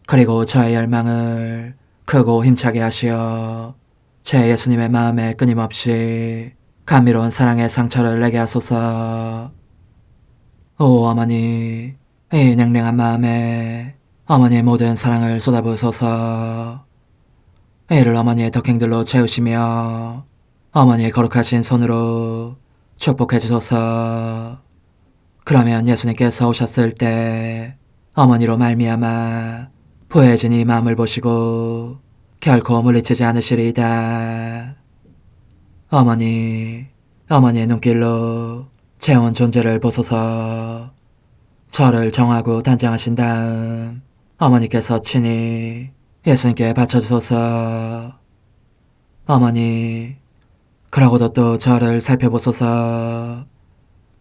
그리고 저의 열망을 크고 힘차게 하시어 제 예수님의 마음에 끊임없이 감미로운 사랑의 상처를 내게 하소서. 오 어머니, 이 냉랭한 마음에 어머니의 모든 사랑을 쏟아부으소서. 이를 어머니의 덕행들로 채우시며 어머니의 거룩하신 손으로 축복해 주소서. 그러면 예수님께서 오셨을 때 어머니로 말미암아 부해진 이 마음을 보시고 결코 물리치지 않으시리이다. 어머니, 어머니의 눈길로 제 온 존재를 보소서. 저를 정하고 단장하신 다음 어머니께서 친히 예수님께 바쳐주소서. 어머니, 그러고도 또 저를 살펴보소서.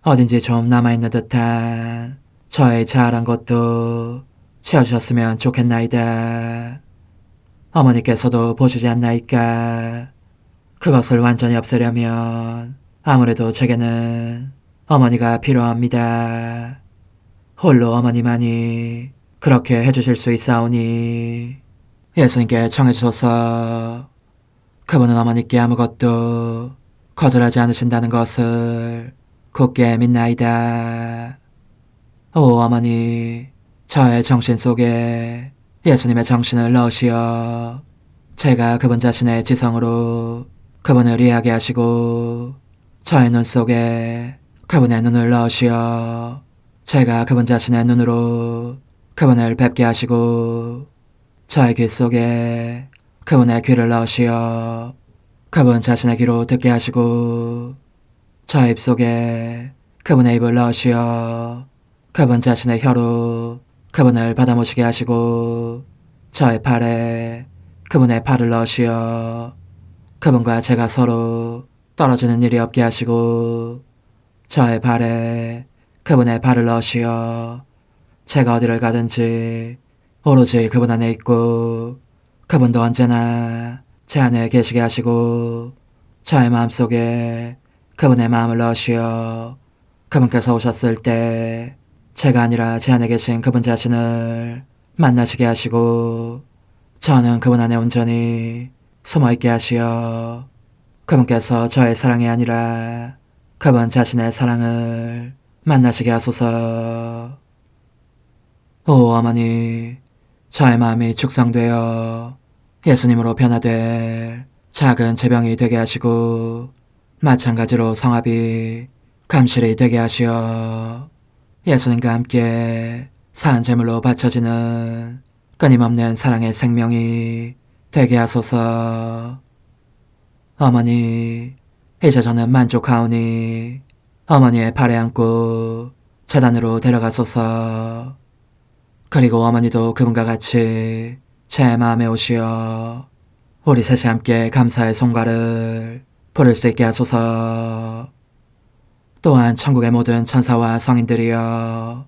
어딘지 좀 남아있는 듯한 저의 자아란 것도 채워주셨으면 좋겠나이다. 어머니께서도 보시지 않나이까? 그것을 완전히 없애려면 아무래도 제게는 어머니가 필요합니다. 홀로 어머니만이 그렇게 해주실 수 있사오니 예수님께 청해주소서. 그분은 어머니께 아무것도 거절하지 않으신다는 것을 굳게 믿나이다. 오 어머니, 저의 정신 속에 예수님의 정신을 넣으시어 제가 그분 자신의 지성으로 그분을 이해하게 하시고 저의 눈 속에 그분의 눈을 넣으시어 제가 그분 자신의 눈으로 그분을 뵙게 하시고 저의 귀 속에 그분의 귀를 넣으시어 그분 자신의 귀로 듣게 하시고 저의 입 속에 그분의 입을 넣으시어 그분 자신의 혀로 그분을 받아모시게 하시고 저의 팔에 그분의 팔을 넣으시어 그분과 제가 서로 떨어지는 일이 없게 하시고 저의 발에 그분의 발을 넣으시어 제가 어디를 가든지 오로지 그분 안에 있고 그분도 언제나 제 안에 계시게 하시고 저의 마음속에 그분의 마음을 넣으시어 그분께서 오셨을 때 제가 아니라 제 안에 계신 그분 자신을 만나시게 하시고 저는 그분 안에 온전히 숨어있게 하시어 그분께서 저의 사랑이 아니라 그분 자신의 사랑을 만나시게 하소서. 오 어머니, 저의 마음이 축성되어 예수님으로 변화될 작은 제병이 되게 하시고 마찬가지로 성합이 감실이 되게 하시어 예수님과 함께 산 제물로 바쳐지는 끊임없는 사랑의 생명이 되게 하소서. 어머니, 이제 저는 만족하오니 어머니의 발에 안고 제단으로 데려가소서. 그리고 어머니도 그분과 같이 제 마음에 오시어 우리 셋이 함께 감사의 송가를 부를 수 있게 하소서. 또한 천국의 모든 천사와 성인들이여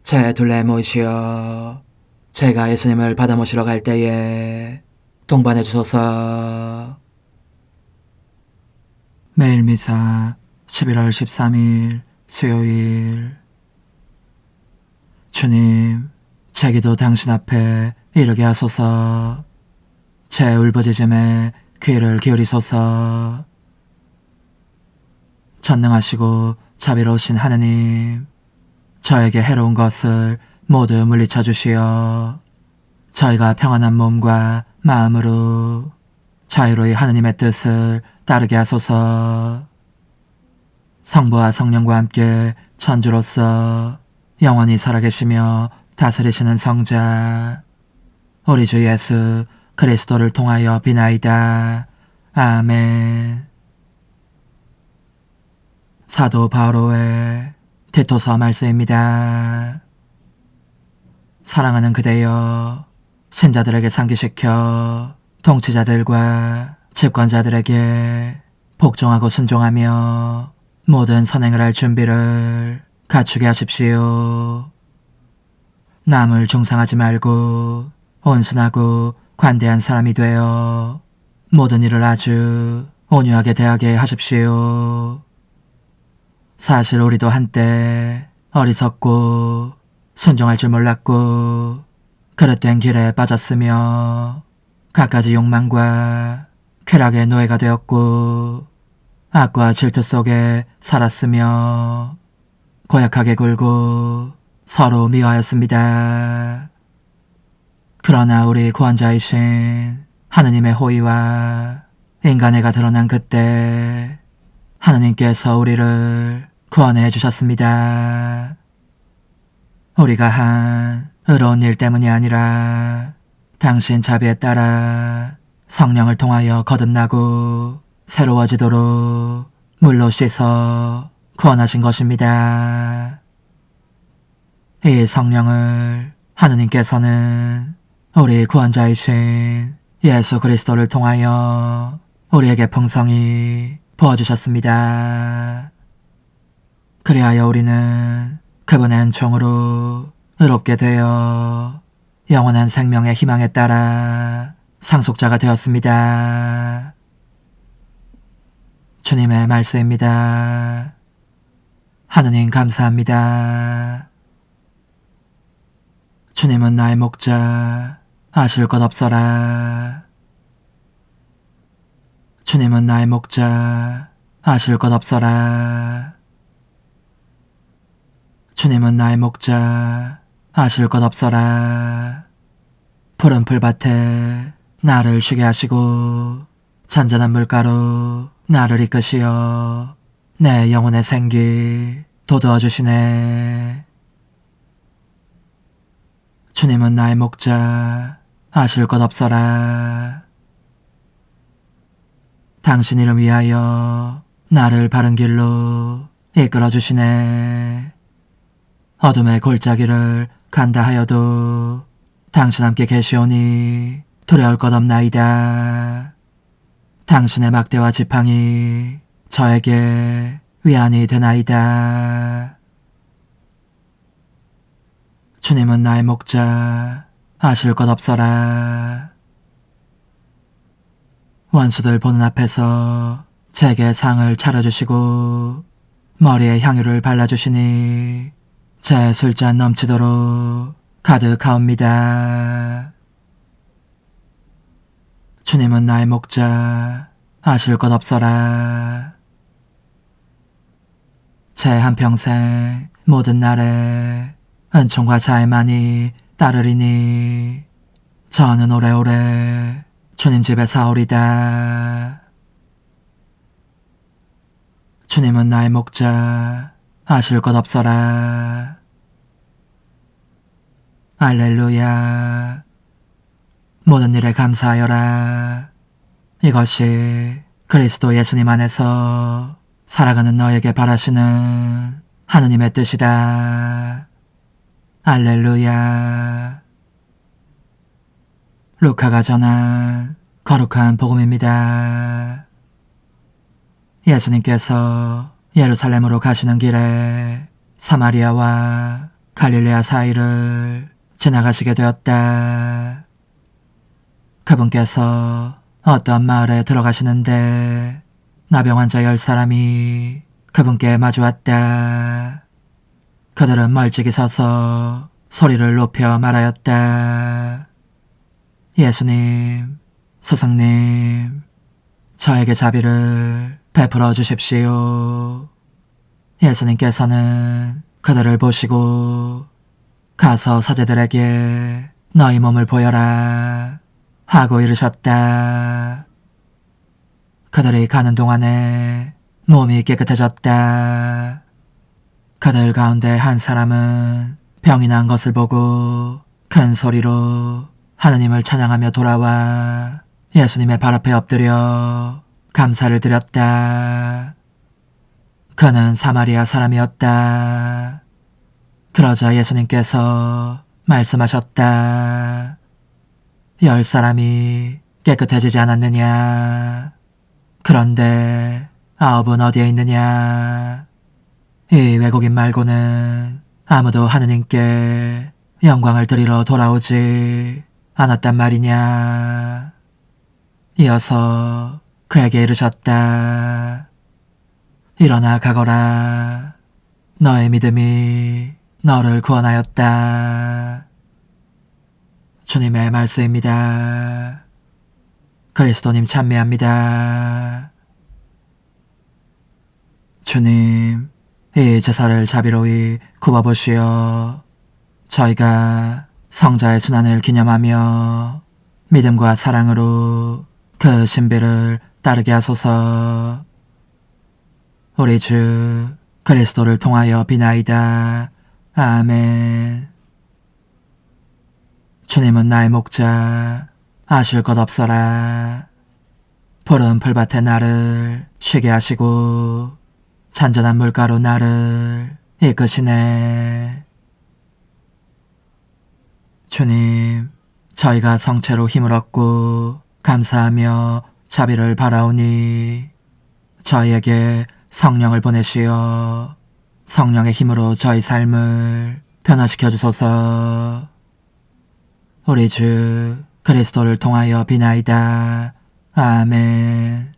제 둘레에 모이시어 제가 예수님을 받아 모시러 갈 때에 동반해 주소서. 매일 미사 11월 13일 수요일. 주님, 제 기도 당신 앞에 이르게 하소서. 제 울부짖음에 귀를 기울이소서. 전능하시고 자비로우신 하느님, 저에게 해로운 것을 모두 물리쳐 주시어 저희가 평안한 몸과 마음으로 자유로이 하느님의 뜻을 따르게 하소서. 성부와 성령과 함께 천주로서 영원히 살아계시며 다스리시는 성자 우리 주 예수 그리스도를 통하여 비나이다. 아멘. 사도 바오로의 디토서 말씀입니다. 사랑하는 그대여, 신자들에게 상기시켜 통치자들과 집권자들에게 복종하고 순종하며 모든 선행을 할 준비를 갖추게 하십시오. 남을 중상하지 말고 온순하고 관대한 사람이 되어 모든 일을 아주 온유하게 대하게 하십시오. 사실 우리도 한때 어리석고 순종할 줄 몰랐고 그릇된 길에 빠졌으며 갖가지 욕망과 쾌락의 노예가 되었고 악과 질투 속에 살았으며 고약하게 굴고 서로 미워하였습니다. 그러나 우리 구원자이신 하느님의 호의와 인간애가 드러난 그때 하느님께서 우리를 구원해 주셨습니다. 우리가 한 의로운 일 때문이 아니라 당신 자비에 따라 성령을 통하여 거듭나고 새로워지도록 물로 씻어 구원하신 것입니다. 이 성령을 하느님께서는 우리 구원자이신 예수 그리스도를 통하여 우리에게 풍성히 부어주셨습니다. 그리하여 우리는 그분의 은총으로 의롭게 되어 영원한 생명의 희망에 따라 상속자가 되었습니다. 주님의 말씀입니다. 하느님 감사합니다. 주님은 나의 목자, 아실 것 없어라. 주님은 나의 목자, 아실 것 없어라. 주님은 나의 목자, 아실 것 없어라. 푸른 풀밭에 나를 쉬게 하시고 잔잔한 물가로 나를 이끄시어 내 영혼의 생기 돋워 주시네. 주님은 나의 목자, 아실 것 없어라. 당신 이름 위하여 나를 바른 길로 이끌어 주시네. 어둠의 골짜기를 간다 하여도 당신 함께 계시오니 두려울 것 없나이다. 당신의 막대와 지팡이 저에게 위안이 되나이다. 주님은 나의 목자, 아실 것 없어라. 원수들 보는 앞에서 제게 상을 차려주시고 머리에 향유를 발라주시니 제 술잔 넘치도록 가득하옵니다. 주님은 나의 목자, 아실 것 없어라. 제 한평생 모든 날에 은총과 자애만이 따르리니 저는 오래오래 주님 집에 사오리다. 주님은 나의 목자, 아실 것 없어라. 알렐루야. 모든 일에 감사하여라. 이것이 그리스도 예수님 안에서 살아가는 너에게 바라시는 하느님의 뜻이다. 알렐루야. 루카가 전한 거룩한 복음입니다. 예수님께서 예루살렘으로 가시는 길에 사마리아와 갈릴레아 사이를 지나가시게 되었다. 그분께서 어떠한 마을에 들어가시는데 나병 환자 10사람이 그분께 마주왔다. 그들은 멀찍이 서서 소리를 높여 말하였다. 예수님, 스승님, 저에게 자비를 베풀어 주십시오. 예수님께서는 그들을 보시고 가서 사제들에게 너희 몸을 보여라 하고 이르셨다. 그들이 가는 동안에 몸이 깨끗해졌다. 그들 가운데 한 사람은 병이 난 것을 보고 큰 소리로 하느님을 찬양하며 돌아와 예수님의 발 앞에 엎드려 감사를 드렸다. 그는 사마리아 사람이었다. 그러자 예수님께서 말씀하셨다. 10사람이 깨끗해지지 않았느냐? 그런데 9은 어디에 있느냐? 이 외국인 말고는 아무도 하느님께 영광을 드리러 돌아오지 않았단 말이냐? 이어서 그에게 이르셨다. 일어나 가거라. 너의 믿음이 너를 구원하였다. 주님의 말씀입니다. 그리스도님 찬미합니다. 주님, 이 제사를 자비로이 굽어보시어 저희가 성자의 순환을 기념하며 믿음과 사랑으로 그 신비를 따르게 하소서. 우리 주 그리스도를 통하여 비나이다. 아멘. 주님은 나의 목자, 아실 것 없어라. 푸른 풀밭에 나를 쉬게 하시고 잔잔한 물가로 나를 이끄시네. 주님, 저희가 성체로 힘을 얻고 감사하며 자비를 바라오니 저희에게 성령을 보내시어 성령의 힘으로 저희 삶을 변화시켜 주소서. 우리 주 그리스도를 통하여 비나이다. 아멘.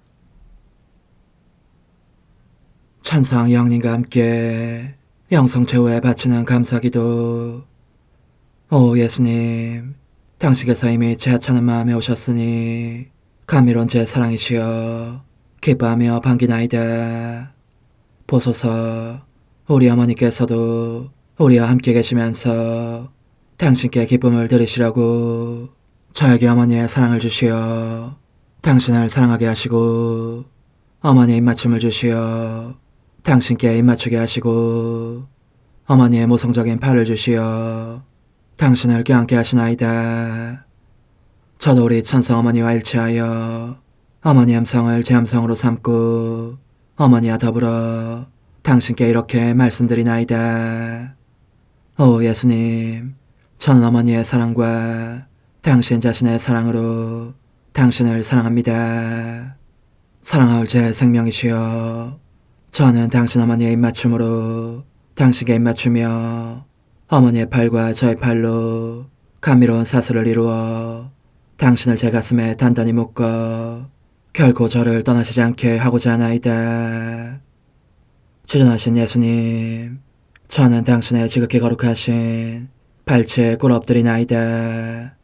천상 영님과 함께 영성 최후에 바치는 감사기도. 오 예수님, 당신께서 이미 제 하찮은 마음에 오셨으니 감미로운 제 사랑이시여 기뻐하며 반기나이다. 보소서, 우리 어머니께서도 우리와 함께 계시면서 당신께 기쁨을 드리시라고 저에게 어머니의 사랑을 주시어 당신을 사랑하게 하시고 어머니의 입맞춤을 주시어 당신께 입맞추게 하시고 어머니의 모성적인 팔을 주시어 당신을 껴안게 하시나이다. 저도 우리 천성 어머니와 일치하여 어머니 음성을 제 음성으로 삼고 어머니와 더불어 당신께 이렇게 말씀드리나이다. 오 예수님, 저는 어머니의 사랑과 당신 자신의 사랑으로 당신을 사랑합니다. 사랑하올 제 생명이시여, 저는 당신 어머니의 입맞춤으로 당신께 입맞추며 어머니의 팔과 저의 팔로 감미로운 사슬을 이루어 당신을 제 가슴에 단단히 묶어 결코 저를 떠나시지 않게 하고자 하나이다. 지존하신 예수님, 저는 당신의 지극히 거룩하신 발치에 꿇어 엎드리나이다.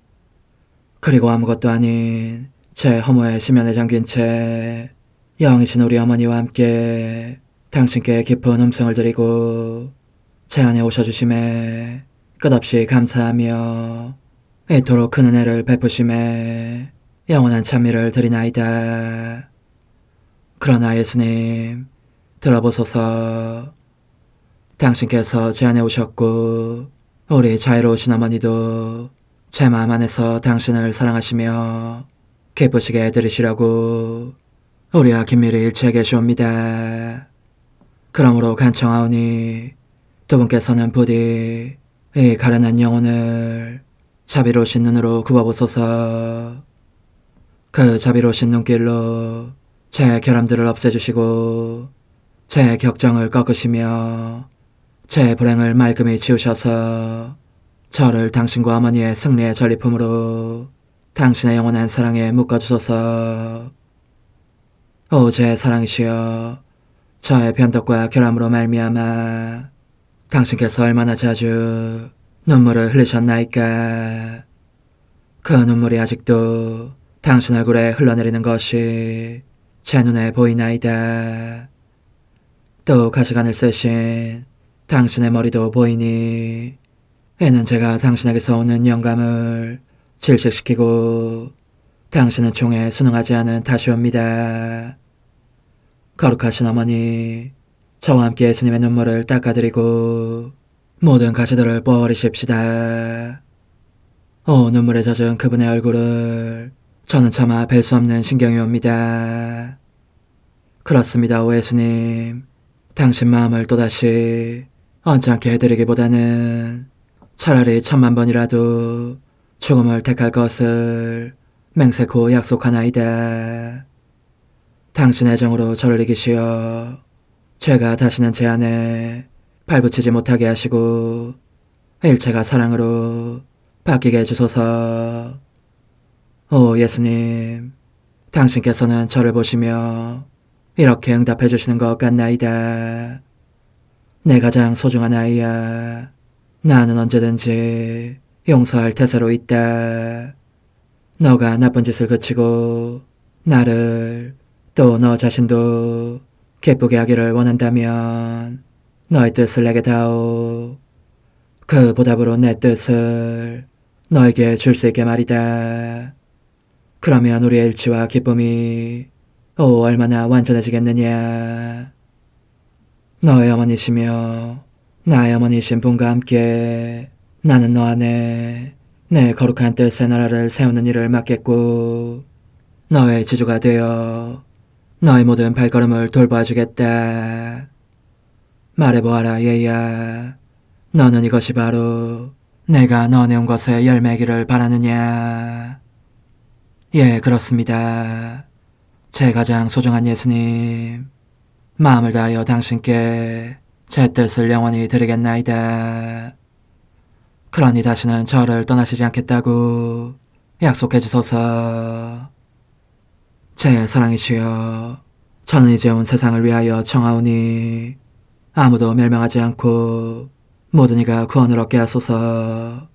그리고 아무것도 아닌 제 허무에 심연에 잠긴 채 영이신 우리 어머니와 함께 당신께 깊은 음성을 드리고 제 안에 오셔주심에 끝없이 감사하며 이토록 큰 은혜를 베푸심에 영원한 찬미를 드리나이다. 그러나 예수님, 들어보소서. 당신께서 제 안에 오셨고 우리 자유로우신 어머니도 제 마음 안에서 당신을 사랑하시며 기쁘시게 들으시려고 우리와 긴밀히 일치해 계시옵니다. 그러므로 간청하오니 두 분께서는 부디 이 가련한 영혼을 자비로우신 눈으로 굽어보소서. 그 자비로우신 눈길로 제 결함들을 없애주시고 제 격정을 꺾으시며 제 불행을 말끔히 지우셔서 저를 당신과 어머니의 승리의 전리품으로 당신의 영원한 사랑에 묶어주소서. 오 제 사랑이시여, 저의 변덕과 결함으로 말미암아 당신께서 얼마나 자주 눈물을 흘리셨나이까. 그 눈물이 아직도 당신 얼굴에 흘러내리는 것이 제 눈에 보이나이다. 또 가시관을 쓰신 당신의 머리도 보이니 이는 제가 당신에게서 오는 영감을 질식시키고 당신은 총에 순응하지 않은 탓이옵니다. 거룩하신 어머니, 저와 함께 예수님의 눈물을 닦아드리고 모든 가시들을 뽑아버리십시다. 오 눈물에 젖은 그분의 얼굴을 저는 차마 뵐 수 없는 신경이 옵니다. 그렇습니다, 오 예수님. 당신 마음을 또다시 언짢게 해드리기보다는 차라리 1000,000번이라도 죽음을 택할 것을 맹세코 약속하나이다. 당신의 정으로 저를 이기시어 죄가 다시는 제 안에 발붙이지 못하게 하시고 일체가 사랑으로 바뀌게 해주소서. 오 예수님, 당신께서는 저를 보시며 이렇게 응답해 주시는 것 같나이다. 내 가장 소중한 아이야, 나는 언제든지 용서할 태세로 있다. 너가 나쁜 짓을 그치고 나를 또 너 자신도 기쁘게 하기를 원한다면 너의 뜻을 내게 다오. 그 보답으로 내 뜻을 너에게 줄 수 있게 말이다. 그러면 우리의 일치와 기쁨이 얼마나 완전해지겠느냐. 너의 어머니시며 나의 어머니신 분과 함께 나는 너 안에 내 거룩한 뜻의 나라를 세우는 일을 맡겠고 너의 지주가 되어 너의 모든 발걸음을 돌봐주겠다. 말해보아라 얘야, 너는 이것이 바로 내가 너네 온 것에 열매기를 바라느냐. 예, 그렇습니다. 제 가장 소중한 예수님, 마음을 다하여 당신께 제 뜻을 영원히 드리겠나이다. 그러니 다시는 저를 떠나시지 않겠다고 약속해 주소서. 제 사랑이시여, 저는 이제 온 세상을 위하여 청하오니 아무도 멸망하지 않고 모든 이가 구원을 얻게 하소서.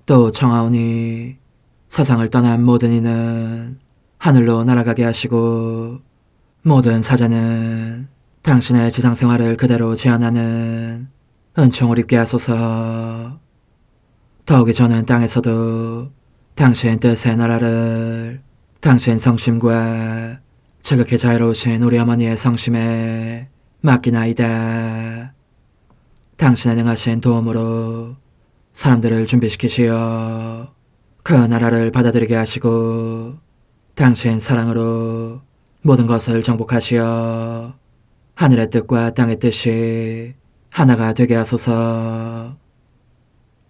또 청하오니 세상을 떠난 모든 이는 하늘로 날아가게 하시고 모든 사자는 당신의 지상생활을 그대로 재현하는 은총을 입게 하소서. 더욱이 저는 땅에서도 당신 뜻의 나라를 당신 성심과 지극히 자유로우신 우리 어머니의 성심에 맡기나이다. 당신의 능하신 도움으로 사람들을 준비시키시어 그 나라를 받아들이게 하시고 당신 사랑으로 모든 것을 정복하시어 하늘의 뜻과 땅의 뜻이 하나가 되게 하소서.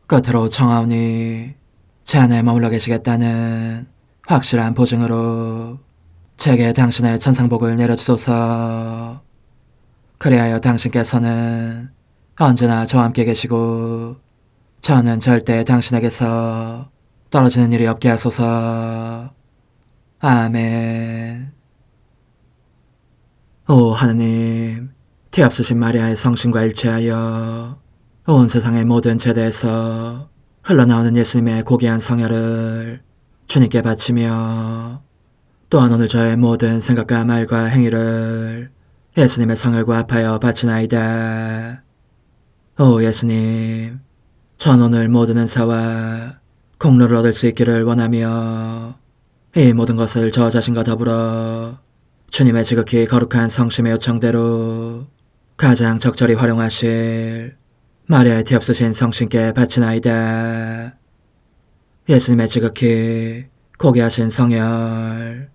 끝으로 청하오니 제 안에 머물러 계시겠다는 확실한 보증으로 제게 당신의 천상복을 내려주소서. 그리하여 당신께서는 언제나 저와 함께 계시고 저는 절대 당신에게서 떨어지는 일이 없게 하소서. 아멘. 오 하느님, 티없으신 마리아의 성심과 일치하여 온 세상의 모든 제대에서 흘러나오는 예수님의 고귀한 성혈을 주님께 바치며 또한 오늘 저의 모든 생각과 말과 행위를 예수님의 성혈과 합하여 바치나이다. 오 예수님, 전 오늘 모든 은사와 공로를 얻을 수 있기를 원하며 이 모든 것을 저 자신과 더불어 주님의 지극히 거룩한 성심의 요청대로 가장 적절히 활용하실 마리아의 티 없으신 성신께 바치나이다. 예수님의 지극히 고귀하신 성혈,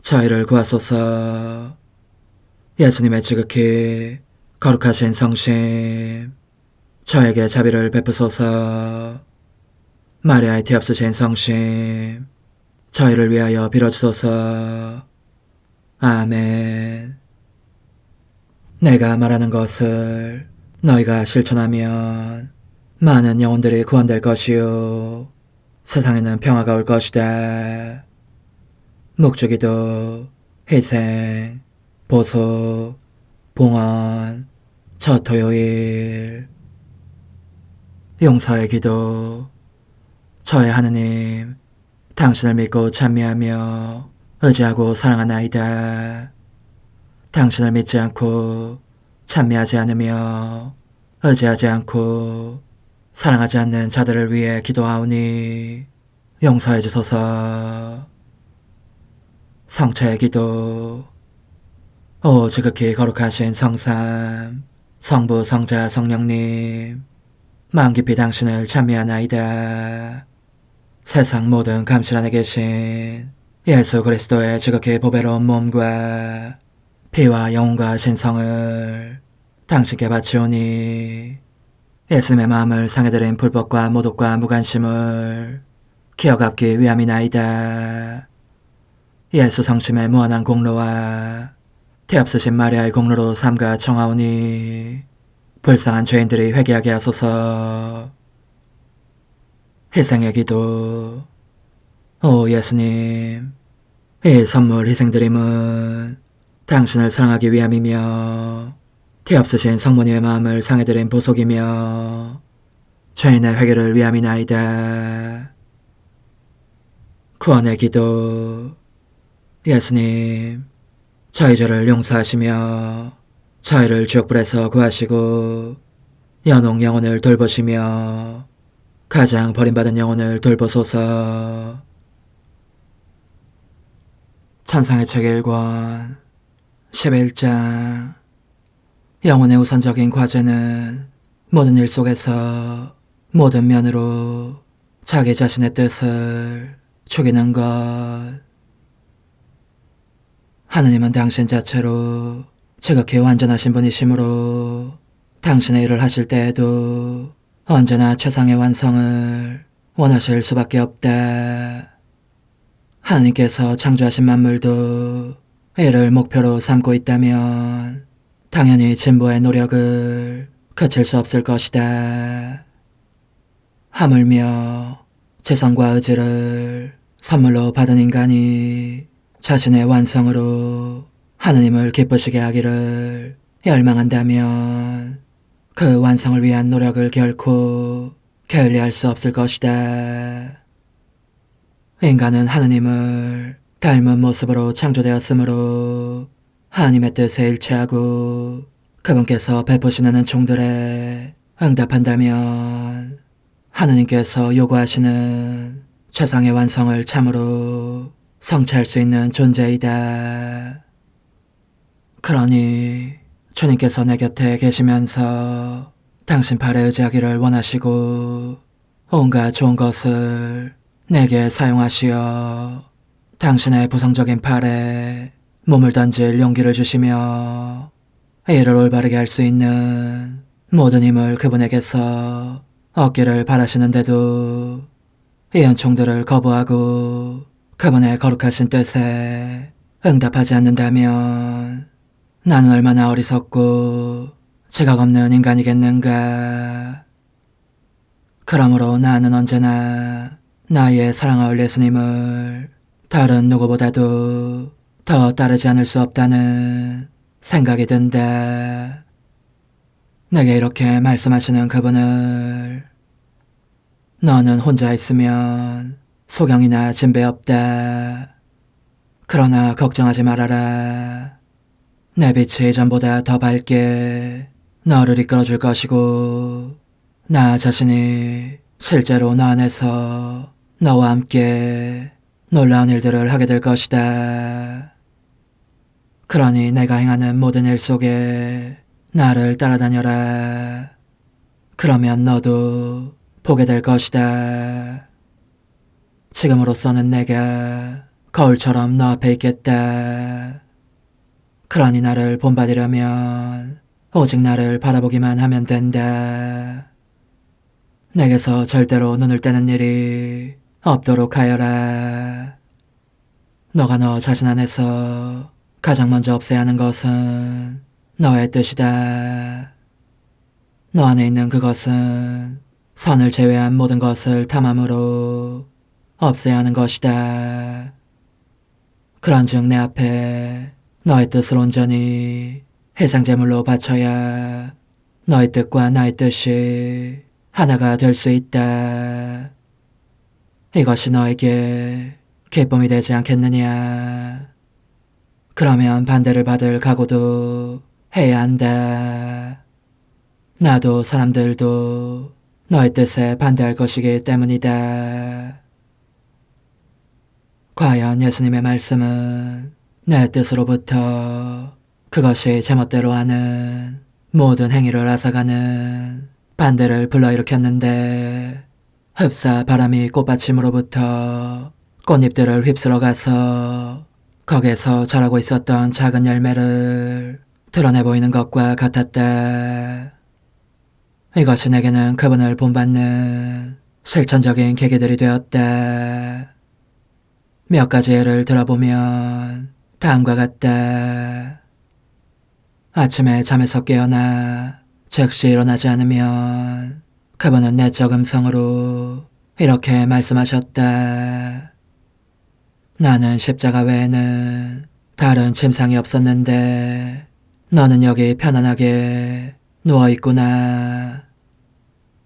저희를 구하소서. 예수님의 지극히 거룩하신 성심, 저에게 자비를 베푸소서. 마리아의 티 없으신 성심, 저희를 위하여 빌어주소서. 아멘. 내가 말하는 것을 너희가 실천하면 많은 영혼들이 구원될 것이요 세상에는 평화가 올 것이다. 묵주기도, 희생, 보소, 봉헌, 첫 토요일. 용서의 기도. 저의 하느님, 당신을 믿고 찬미하며 의지하고 사랑하나이다. 당신을 믿지 않고 찬미하지 않으며 의지하지 않고 사랑하지 않는 자들을 위해 기도하오니 용서해 주소서. 성체의 기도. 오 지극히 거룩하신 성삼, 성부, 성자, 성령님, 마음 깊이 당신을 찬미하나이다. 세상 모든 감실 안에 계신 예수 그리스도의 지극히 보배로운 몸과 피와 영혼과 신성을 당신께 바치오니 예수님의 마음을 상해드린 불법과 모독과 무관심을 기억하기 위함이나이다. 예수 성심의 무한한 공로와 태없으신 마리아의 공로로 삼가 청하오니 불쌍한 죄인들이 회개하게 하소서. 희생의 기도. 오 예수님, 이 선물 희생드림은 당신을 사랑하기 위함이며 티 없으신 성모님의 마음을 상해드린 보속이며 죄인의 회개를 위함이나이다. 구원의 기도. 예수님, 저희 죄를 용서하시며 저희를 지옥불에서 구하시고 연옥 영혼을 돌보시며 가장 버림받은 영혼을 돌보소서. 천상의 책 1권 11장. 영혼의 우선적인 과제는 모든 일 속에서 모든 면으로 자기 자신의 뜻을 죽이는 것. 하느님은 당신 자체로 지극히 완전하신 분이시므로 당신의 일을 하실 때에도 언제나 최상의 완성을 원하실 수밖에 없다. 하느님께서 창조하신 만물도 이를 목표로 삼고 있다면 당연히 진보의 노력을 그칠 수 없을 것이다. 하물며 재성과 의지를 선물로 받은 인간이 자신의 완성으로 하느님을 기쁘시게 하기를 열망한다면 그 완성을 위한 노력을 결코 게을리할 수 없을 것이다. 인간은 하느님을 닮은 모습으로 창조되었으므로 하느님의 뜻에 일치하고 그분께서 베푸시는 은총들에 응답한다면 하느님께서 요구하시는 최상의 완성을 참으로 성취할 수 있는 존재이다. 그러니 주님께서 내 곁에 계시면서 당신 팔에 의지하기를 원하시고 온갖 좋은 것을 내게 사용하시어 당신의 부성적인 팔에 몸을 던질 용기를 주시며 일을 올바르게 할 수 있는 모든 힘을 그분에게서 얻기를 바라시는데도 이 은총들을 거부하고 그분의 거룩하신 뜻에 응답하지 않는다면 나는 얼마나 어리석고 지각 없는 인간이겠는가. 그러므로 나는 언제나 나의 사랑하올 예수님을 다른 누구보다도 더 따르지 않을 수 없다는 생각이 든다. 내게 이렇게 말씀하시는 그분을 너는 혼자 있으면 소경이나 진배 없다. 그러나 걱정하지 말아라. 내 빛이 전보다 더 밝게 너를 이끌어줄 것이고 나 자신이 실제로 너 안에서 너와 함께 놀라운 일들을 하게 될 것이다. 그러니 내가 행하는 모든 일 속에 나를 따라다녀라. 그러면 너도 보게 될 것이다. 지금으로서는 내가 거울처럼 너 앞에 있겠다. 그러니 나를 본받으려면 오직 나를 바라보기만 하면 된다. 내게서 절대로 눈을 떼는 일이 없도록 하여라. 너가 너 자신 안에서 가장 먼저 없애야 하는 것은 너의 뜻이다. 너 안에 있는 그것은 선을 제외한 모든 것을 탐함으로 없애야 하는 것이다. 그런즉 내 앞에 너의 뜻을 온전히 해상제물로 바쳐야 너의 뜻과 나의 뜻이 하나가 될 수 있다. 이것이 너에게 기쁨이 되지 않겠느냐? 그러면 반대를 받을 각오도 해야 한다. 나도 사람들도 너의 뜻에 반대할 것이기 때문이다. 과연 예수님의 말씀은 내 뜻으로부터 그것이 제멋대로 하는 모든 행위를 앗아가는 반대를 불러일으켰는데 흡사 바람이 꽃받침으로부터 꽃잎들을 휩쓸어 가서 거기에서 자라고 있었던 작은 열매를 드러내 보이는 것과 같았다. 이것이 내게는 그분을 본받는 실천적인 계기들이 되었다. 몇 가지 예를 들어보면 다음과 같다. 아침에 잠에서 깨어나 즉시 일어나지 않으면 그분은 내적 음성으로 이렇게 말씀하셨다. 나는 십자가 외에는 다른 침상이 없었는데 너는 여기 편안하게 누워있구나.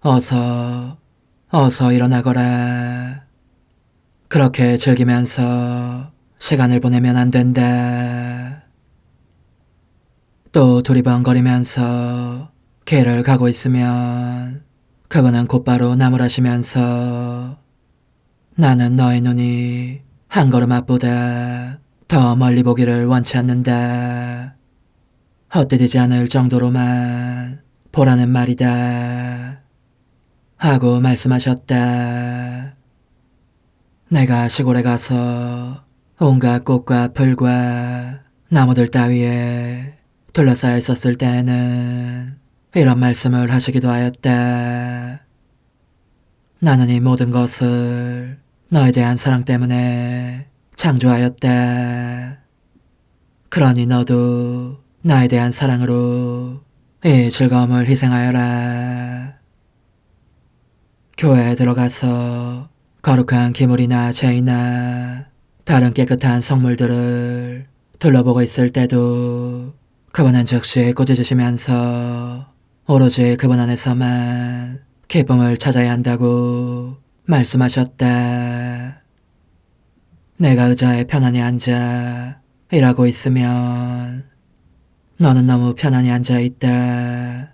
어서 일어나거라. 그렇게 즐기면서 시간을 보내면 안 된다. 또 두리번거리면서 길을 가고 있으면 그분은 곧바로 나무라시면서 나는 너의 눈이 한 걸음 앞보다 더 멀리 보기를 원치 않는다. 헛디디지 않을 정도로만 보라는 말이다. 하고 말씀하셨다. 내가 시골에 가서 온갖 꽃과 풀과 나무들 따위에 둘러싸여 있었을 때에는 이런 말씀을 하시기도 하였다. 나는 이 모든 것을 너에 대한 사랑 때문에 창조하였다. 그러니 너도 나에 대한 사랑으로 이 즐거움을 희생하여라. 교회에 들어가서 거룩한 기물이나 제이나 다른 깨끗한 성물들을 둘러보고 있을 때도 그분은 즉시 꾸짖으시면서 오로지 그분 안에서만 기쁨을 찾아야 한다고 말씀하셨다. 내가 의자에 편안히 앉아 일하고 있으면 너는 너무 편안히 앉아 있다.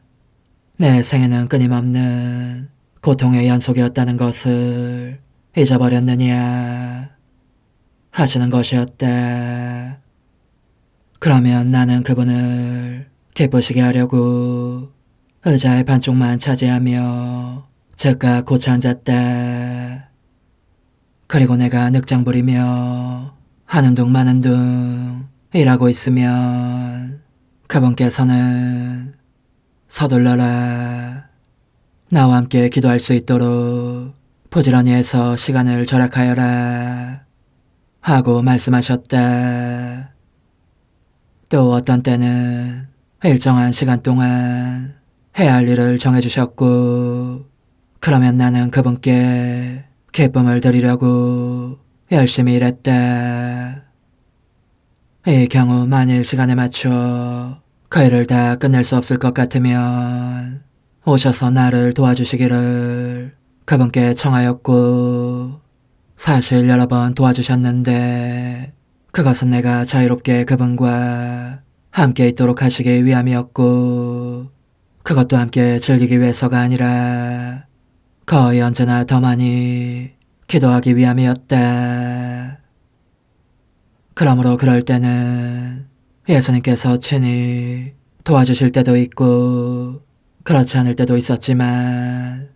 내 생애는 끊임없는 고통의 연속이었다는 것을 잊어버렸느냐 하시는 것이었다. 그러면 나는 그분을 기쁘시게 하려고 의자의 반쪽만 차지하며 즉각 고쳐 앉았다. 그리고 내가 늑장 부리며 하는 둥 마는 둥 일하고 있으면 그분께서는 서둘러라. 나와 함께 기도할 수 있도록 부지런히 해서 시간을 절약하여라 하고 말씀하셨다. 또 어떤 때는 일정한 시간 동안 해야 할 일을 정해주셨고 그러면 나는 그분께 기쁨을 드리려고 열심히 일했다. 이 경우 만일 시간에 맞춰 그 일을 다 끝낼 수 없을 것 같으면 오셔서 나를 도와주시기를 그분께 청하였고, 사실 여러 번 도와주셨는데 그것은 내가 자유롭게 그분과 함께 있도록 하시기 위함이었고, 그것도 함께 즐기기 위해서가 아니라 거의 언제나 더 많이 기도하기 위함이었다. 그러므로 그럴 때는 예수님께서 친히 도와주실 때도 있고 그렇지 않을 때도 있었지만,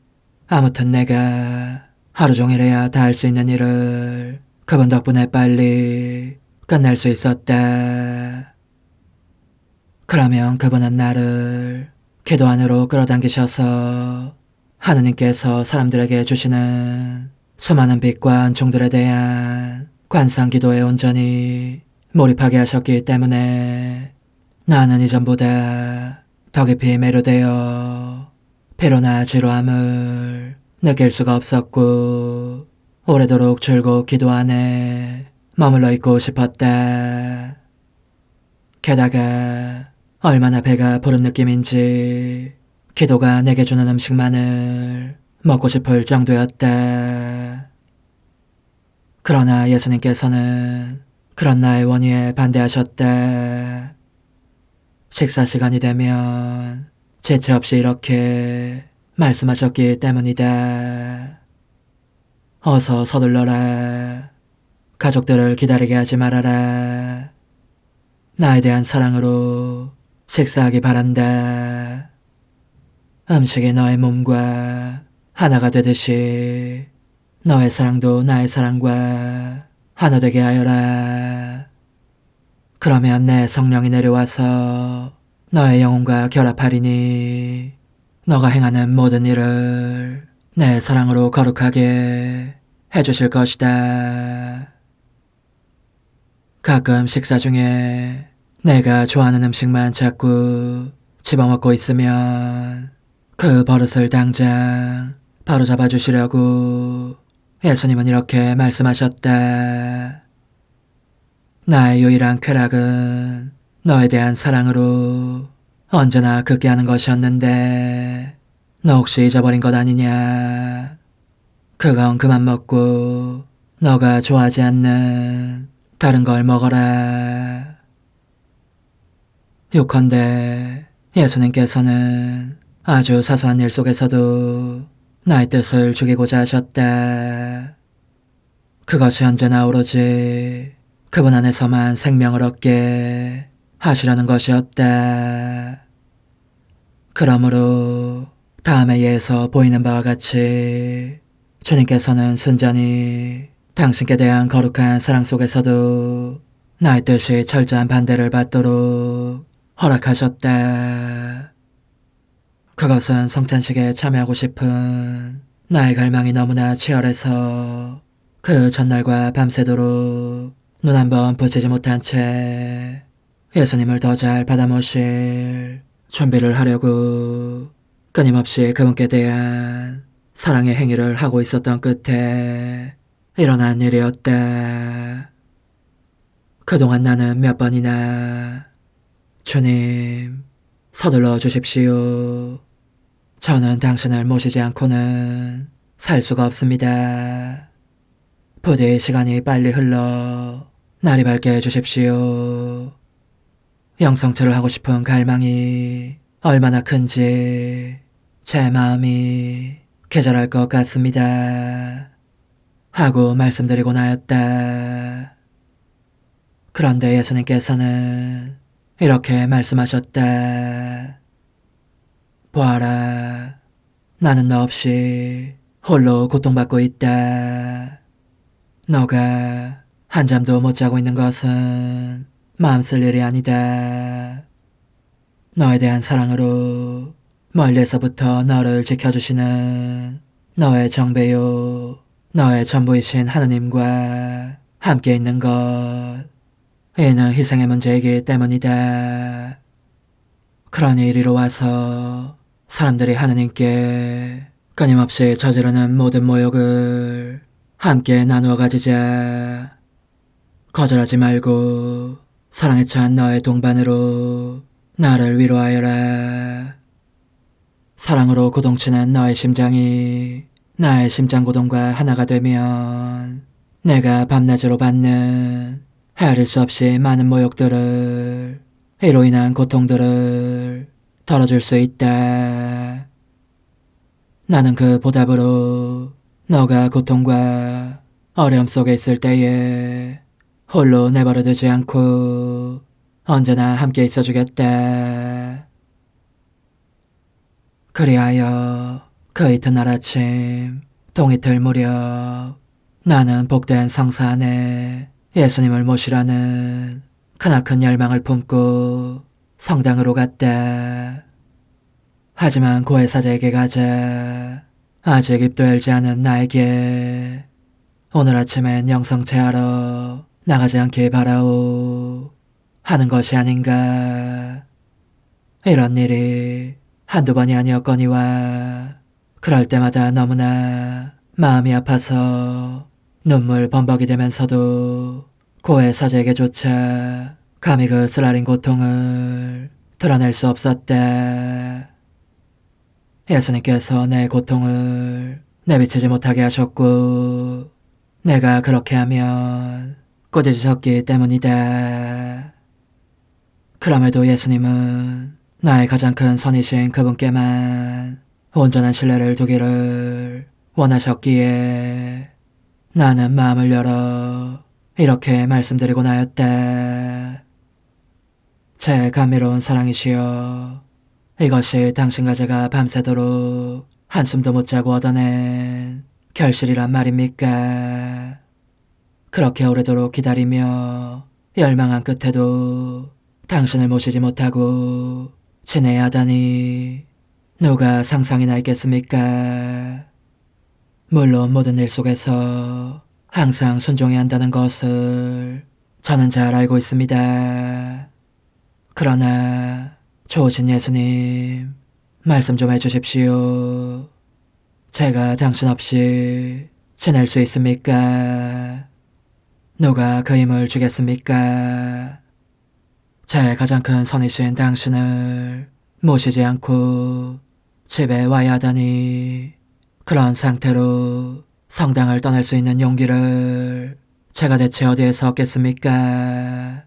아무튼 내가 하루 종일해야 다 할 수 있는 일을 그분 덕분에 빨리 끝낼 수 있었다. 그러면 그분은 나를 기도 안으로 끌어당기셔서 하느님께서 사람들에게 주시는 수많은 빛과 은총들에 대한 관상 기도에 온전히 몰입하게 하셨기 때문에 나는 이전보다 더 깊이 매료되어 피로나 지루함을 느낄 수가 없었고, 오래도록 줄곧 기도 안에 머물러 있고 싶었다. 게다가 얼마나 배가 부른 느낌인지 기도가 내게 주는 음식만을 먹고 싶을 정도였다. 그러나 예수님께서는 그런 나의 원의에 반대하셨다. 식사 시간이 되면 지체 없이 이렇게 말씀하셨기 때문이다. 어서 서둘러라. 가족들을 기다리게 하지 말아라. 나에 대한 사랑으로 식사하기 바란다. 음식이 너의 몸과 하나가 되듯이 너의 사랑도 나의 사랑과 하나 되게 하여라. 그러면 내 성령이 내려와서 너의 영혼과 결합하리니 너가 행하는 모든 일을 내 사랑으로 거룩하게 해주실 것이다. 가끔 식사 중에 내가 좋아하는 음식만 자꾸 집어먹고 있으면 그 버릇을 당장 바로잡아 주시려고 예수님은 이렇게 말씀하셨다. 나의 유일한 쾌락은 너에 대한 사랑으로 언제나 굳게 하는 것이었는데 너 혹시 잊어버린 것 아니냐? 그건 그만 먹고 너가 좋아하지 않는 다른 걸 먹어라. 요컨대 예수님께서는 아주 사소한 일 속에서도 나의 뜻을 죽이고자 하셨다. 그것이 언제나 오로지 그분 안에서만 생명을 얻게 하시려는 것이었다. 그러므로 다음에 예에서 보이는 바와 같이 주님께서는 순전히 당신께 대한 거룩한 사랑 속에서도 나의 뜻이 철저한 반대를 받도록 허락하셨다. 그것은 성찬식에 참여하고 싶은 나의 갈망이 너무나 치열해서 그 전날과 밤새도록 눈 한 번 붙이지 못한 채 예수님을 더 잘 받아 모실 준비를 하려고 끊임없이 그분께 대한 사랑의 행위를 하고 있었던 끝에 일어난 일이었다. 그동안 나는 몇 번이나 주님, 서둘러 주십시오. 저는 당신을 모시지 않고는 살 수가 없습니다. 부디 시간이 빨리 흘러 날이 밝게 해주십시오. 영성체를 하고 싶은 갈망이 얼마나 큰지 제 마음이 계절할 것 같습니다. 하고 말씀드리고 나였다. 그런데 예수님께서는 이렇게 말씀하셨다. 보아라, 나는 너 없이 홀로 고통받고 있다. 너가 한잠도 못 자고 있는 것은 마음 쓸 일이 아니다. 너에 대한 사랑으로 멀리에서부터 너를 지켜주시는 너의 정배요, 너의 전부이신 하느님과 함께 있는 것, 이는 희생의 문제이기 때문이다. 그러니 이리로 와서 사람들이 하느님께 끊임없이 저지르는 모든 모욕을 함께 나누어 가지자. 거절하지 말고 사랑에 찬 너의 동반으로 나를 위로하여라. 사랑으로 고동치는 너의 심장이 나의 심장 고동과 하나가 되면 내가 밤낮으로 받는 헤아릴 수 없이 많은 모욕들을, 이로 인한 고통들을 덜어줄 수 있다. 나는 그 보답으로 너가 고통과 어려움 속에 있을 때에 홀로 내버려 두지 않고 언제나 함께 있어주겠다. 그리하여 그 이튿날 아침 동이틀 무렵 나는 복된 성사 안에 예수님을 모시라는 크나큰 열망을 품고 성당으로 갔다. 하지만 고해사제에게 가자 아직 입도 열지 않은 나에게 오늘 아침엔 영성체하러 나가지 않길 바라오 하는 것이 아닌가. 이런 일이 한두 번이 아니었거니와 그럴 때마다 너무나 마음이 아파서 눈물 범벅이 되면서도 고해사제에게조차 감히 그 쓰라린 고통을 드러낼 수 없었다. 예수님께서 내 고통을 내비치지 못하게 하셨고 내가 그렇게 하면 꾸짖으셨기 때문이다. 그럼에도 예수님은 나의 가장 큰 선이신 그분께만 온전한 신뢰를 두기를 원하셨기에 나는 마음을 열어 이렇게 말씀드리곤 하였다. 제 감미로운 사랑이시여, 이것이 당신과 제가 밤새도록 한숨도 못 자고 얻어낸 결실이란 말입니까? 그렇게 오래도록 기다리며 열망한 끝에도 당신을 모시지 못하고 지내야 하다니 누가 상상이나 있겠습니까? 물론 모든 일 속에서 항상 순종해야 한다는 것을 저는 잘 알고 있습니다. 그러나 좋으신 예수님, 말씀 좀 해주십시오. 제가 당신 없이 지낼 수 있습니까? 누가 그 힘을 주겠습니까? 제 가장 큰 선이신 당신을 모시지 않고 집에 와야 하다니, 그런 상태로 성당을 떠날 수 있는 용기를 제가 대체 어디에서 얻겠습니까?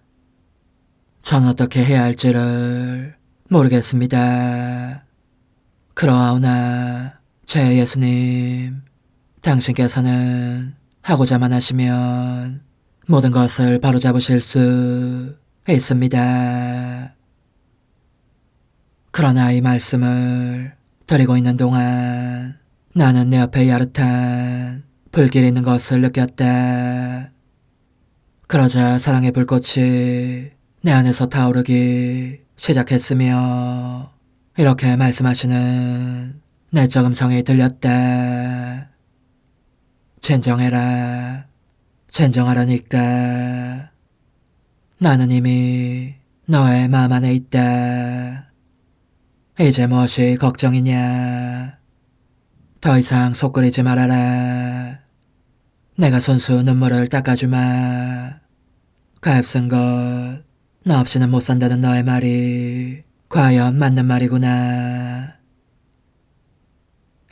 전 어떻게 해야 할지를 모르겠습니다. 그러하오나 제 예수님, 당신께서는 하고자만 하시면 모든 것을 바로잡으실 수 있습니다. 그러나 이 말씀을 드리고 있는 동안 나는 내 앞에 야릇한 불길이 있는 것을 느꼈다. 그러자 사랑의 불꽃이 내 안에서 타오르기 시작했으며 이렇게 말씀하시는 내적 음성이 들렸다. 진정해라. 진정하라니까. 나는 이미 너의 마음 안에 있다. 이제 무엇이 걱정이냐. 더 이상 속 끓이지 말아라. 내가 손수 눈물을 닦아주마. 가엾은 것, 너 없이는 못 산다는 너의 말이 과연 맞는 말이구나.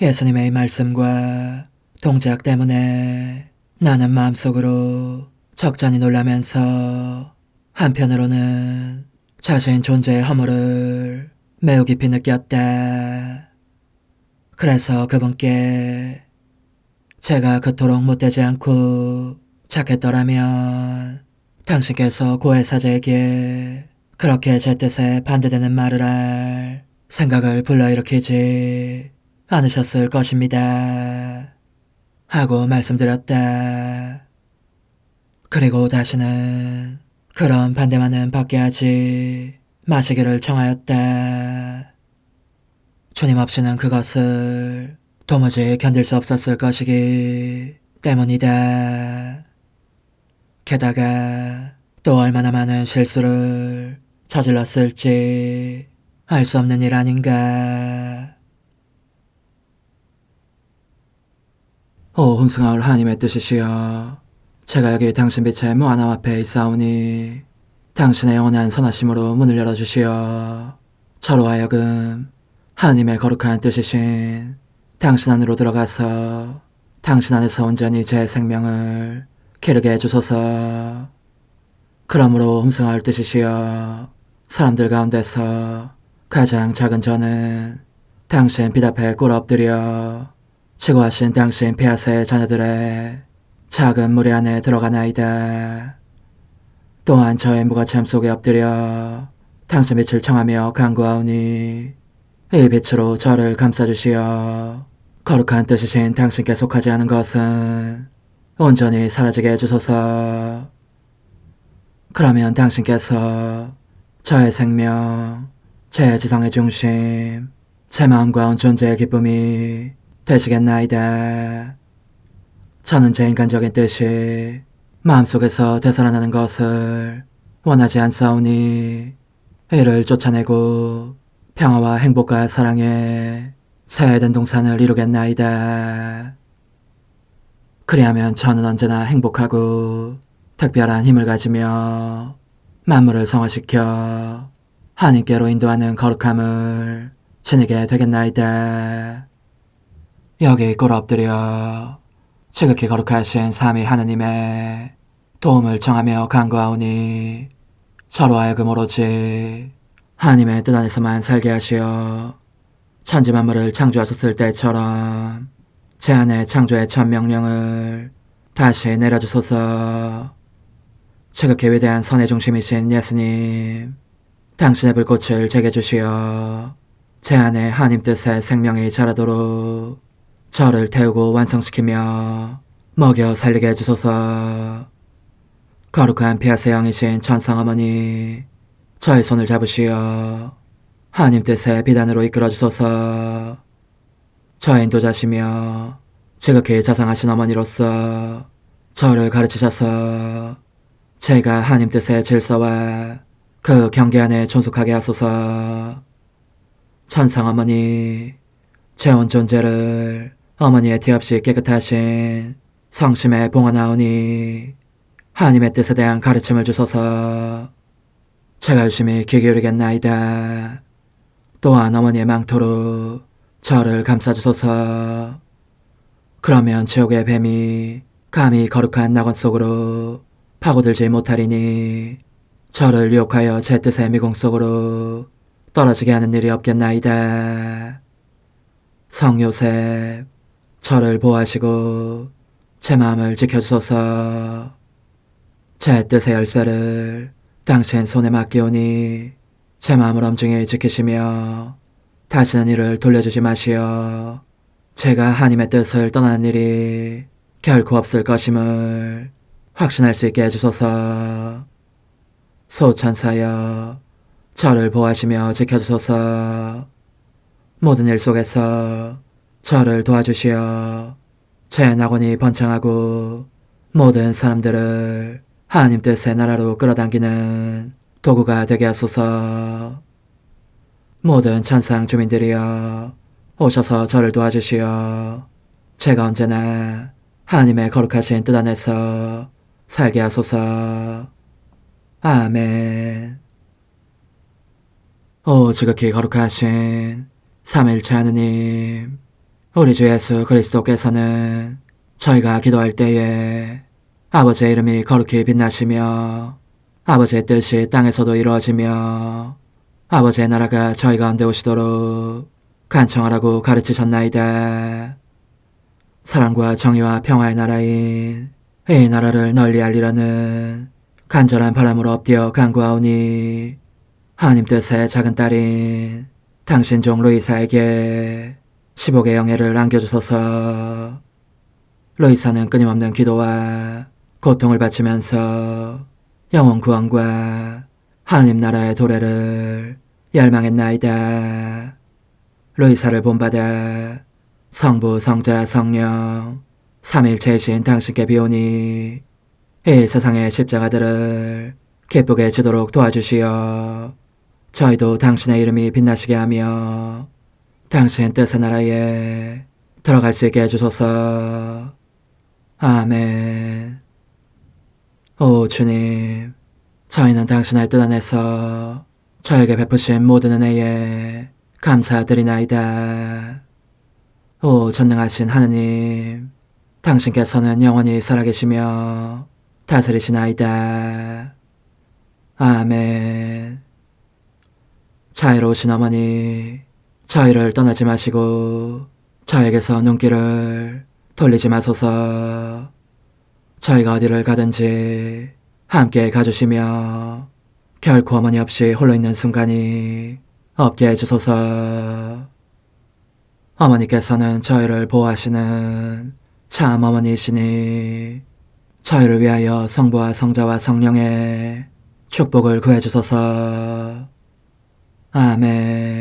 예수님의 말씀과 동작 때문에 나는 마음속으로 적잖이 놀라면서 한편으로는 자신 존재의 허물을 매우 깊이 느꼈다. 그래서 그분께 제가 그토록 못되지 않고 착했더라면 당신께서 고해사제에게 그렇게 제 뜻에 반대되는 말을 할 생각을 불러일으키지 않으셨을 것입니다. 하고 말씀드렸다. 그리고 다시는 그런 반대만은 받게 하지 마시기를 청하였다. 주님 없이는 그것을 도무지 견딜 수 없었을 것이기 때문이다. 게다가 또 얼마나 많은 실수를 저질렀을지 알 수 없는 일 아닌가. 오 흥승하올 하나님의 뜻이시여, 제가 여기 당신 빛의 무한함 앞에 있사오니 당신의 영원한 선하심으로 문을 열어주시어 저로 하여금 하나님의 거룩한 뜻이신 당신 안으로 들어가서 당신 안에서 온전히 제 생명을 기르게 해주소서. 그러므로 흠숭할 뜻이시여 사람들 가운데서 가장 작은 저는 당신 빛 앞에 꿇어 엎드려 지고하신 당신 폐하세의 자녀들의 작은 무리 안에 들어가나이다. 또한 저의 무거참 속에 엎드려 당신 빛을 청하며 간구하오니 이 빛으로 저를 감싸주시어 거룩한 뜻이신 당신께 속하지 않은 것은 온전히 사라지게 해주소서. 그러면 당신께서 저의 생명, 제 지성의 중심, 제 마음과 온 존재의 기쁨이 되시겠나이다. 저는 제 인간적인 뜻이 마음속에서 되살아나는 것을 원하지 않사오니 이를 쫓아내고 평화와 행복과 사랑의 새 에덴 동산을 이루겠나이다. 그리하면 저는 언제나 행복하고 특별한 힘을 가지며 만물을 성화시켜 하나님께로 인도하는 거룩함을 지니게 되겠나이다. 여기 꿇어 엎드려 지극히 거룩하신 삼위 하느님의 도움을 청하며 간구하오니 저로 하여금 오로지 하나님의 뜻 안에서만 살게 하시어 천지 만물을 창조하셨을 때처럼 제 안에 창조의 첫 명령을 다시 내려주소서. 지극히 위대한 선의 중심이신 예수님, 당신의 불꽃을 제게 주시어 제 안에 하나님 뜻의 생명이 자라도록 저를 태우고 완성시키며 먹여 살리게 해주소서. 거룩한 피아세 영이신 천상어머니, 저의 손을 잡으시어 하나님 뜻의 비단으로 이끌어주소서. 저의 인도자시며 지극히 자상하신 어머니로서 저를 가르치셔서 제가 하나님 뜻의 질서와 그 경계 안에 존속하게 하소서. 천상어머니, 제 온 존재를 어머니의 티 없이 깨끗하신 성심에 봉헌하오니 하나님의 뜻에 대한 가르침을 주소서. 제가 열심히 귀 기울이겠나이다. 또한 어머니의 망토로 저를 감싸주소서. 그러면 지옥의 뱀이 감히 거룩한 낙원 속으로 파고들지 못하리니 저를 유혹하여 제 뜻의 미궁 속으로 떨어지게 하는 일이 없겠나이다. 성 요셉, 저를 보호하시고 제 마음을 지켜주소서. 제 뜻의 열쇠를 당신 손에 맡기오니 제 마음을 엄중히 지키시며 다시는 이를 돌려주지 마시어 제가 하나님의 뜻을 떠나는 일이 결코 없을 것임을 확신할 수 있게 해주소서. 소천사여, 저를 보호하시며 지켜주소서. 모든 일 속에서 저를 도와주시어 제 낙원이 번창하고 모든 사람들을 하나님 뜻의 나라로 끌어당기는 도구가 되게 하소서. 모든 천상 주민들이여 오셔서 저를 도와주시어 제가 언제나 하나님의 거룩하신 뜻 안에서 살게 하소서. 아멘. 오 지극히 거룩하신 삼위일체 하느님, 우리 주 예수 그리스도께서는 저희가 기도할 때에 아버지의 이름이 거룩히 빛나시며 아버지의 뜻이 땅에서도 이루어지며 아버지의 나라가 저희 가운데 오시도록 간청하라고 가르치셨나이다. 사랑과 정의와 평화의 나라인 이 나라를 널리 알리려는 간절한 바람으로 엎드려 간구하오니 하나님 뜻의 작은 딸인 당신 종 루이사에게 10억의 영예를 안겨주소서. 루이사는 끊임없는 기도와 고통을 바치면서 영혼 구원과 하나님 나라의 도래를 열망했나이다. 루이사를 본받아 성부, 성자, 성령 삼일체이신 당신께 비오니 이 세상의 십자가들을 기쁘게 지도록 도와주시어 저희도 당신의 이름이 빛나시게 하며 당신 뜻의 나라에 들어갈 수 있게 해주소서. 아멘. 오 주님, 저희는 당신을 뜯어내서 저에게 베푸신 모든 은혜에 감사드리나이다. 오 전능하신 하느님, 당신께서는 영원히 살아계시며 다스리시나이다. 아멘. 자애로우신 어머니, 저희를 떠나지 마시고 저에게서 눈길을 돌리지 마소서. 저희가 어디를 가든지 함께 가주시며 결코 어머니 없이 홀로 있는 순간이 없게 해주소서. 어머니께서는 저희를 보호하시는 참 어머니이시니 저희를 위하여 성부와 성자와 성령의 축복을 구해주소서. 아멘.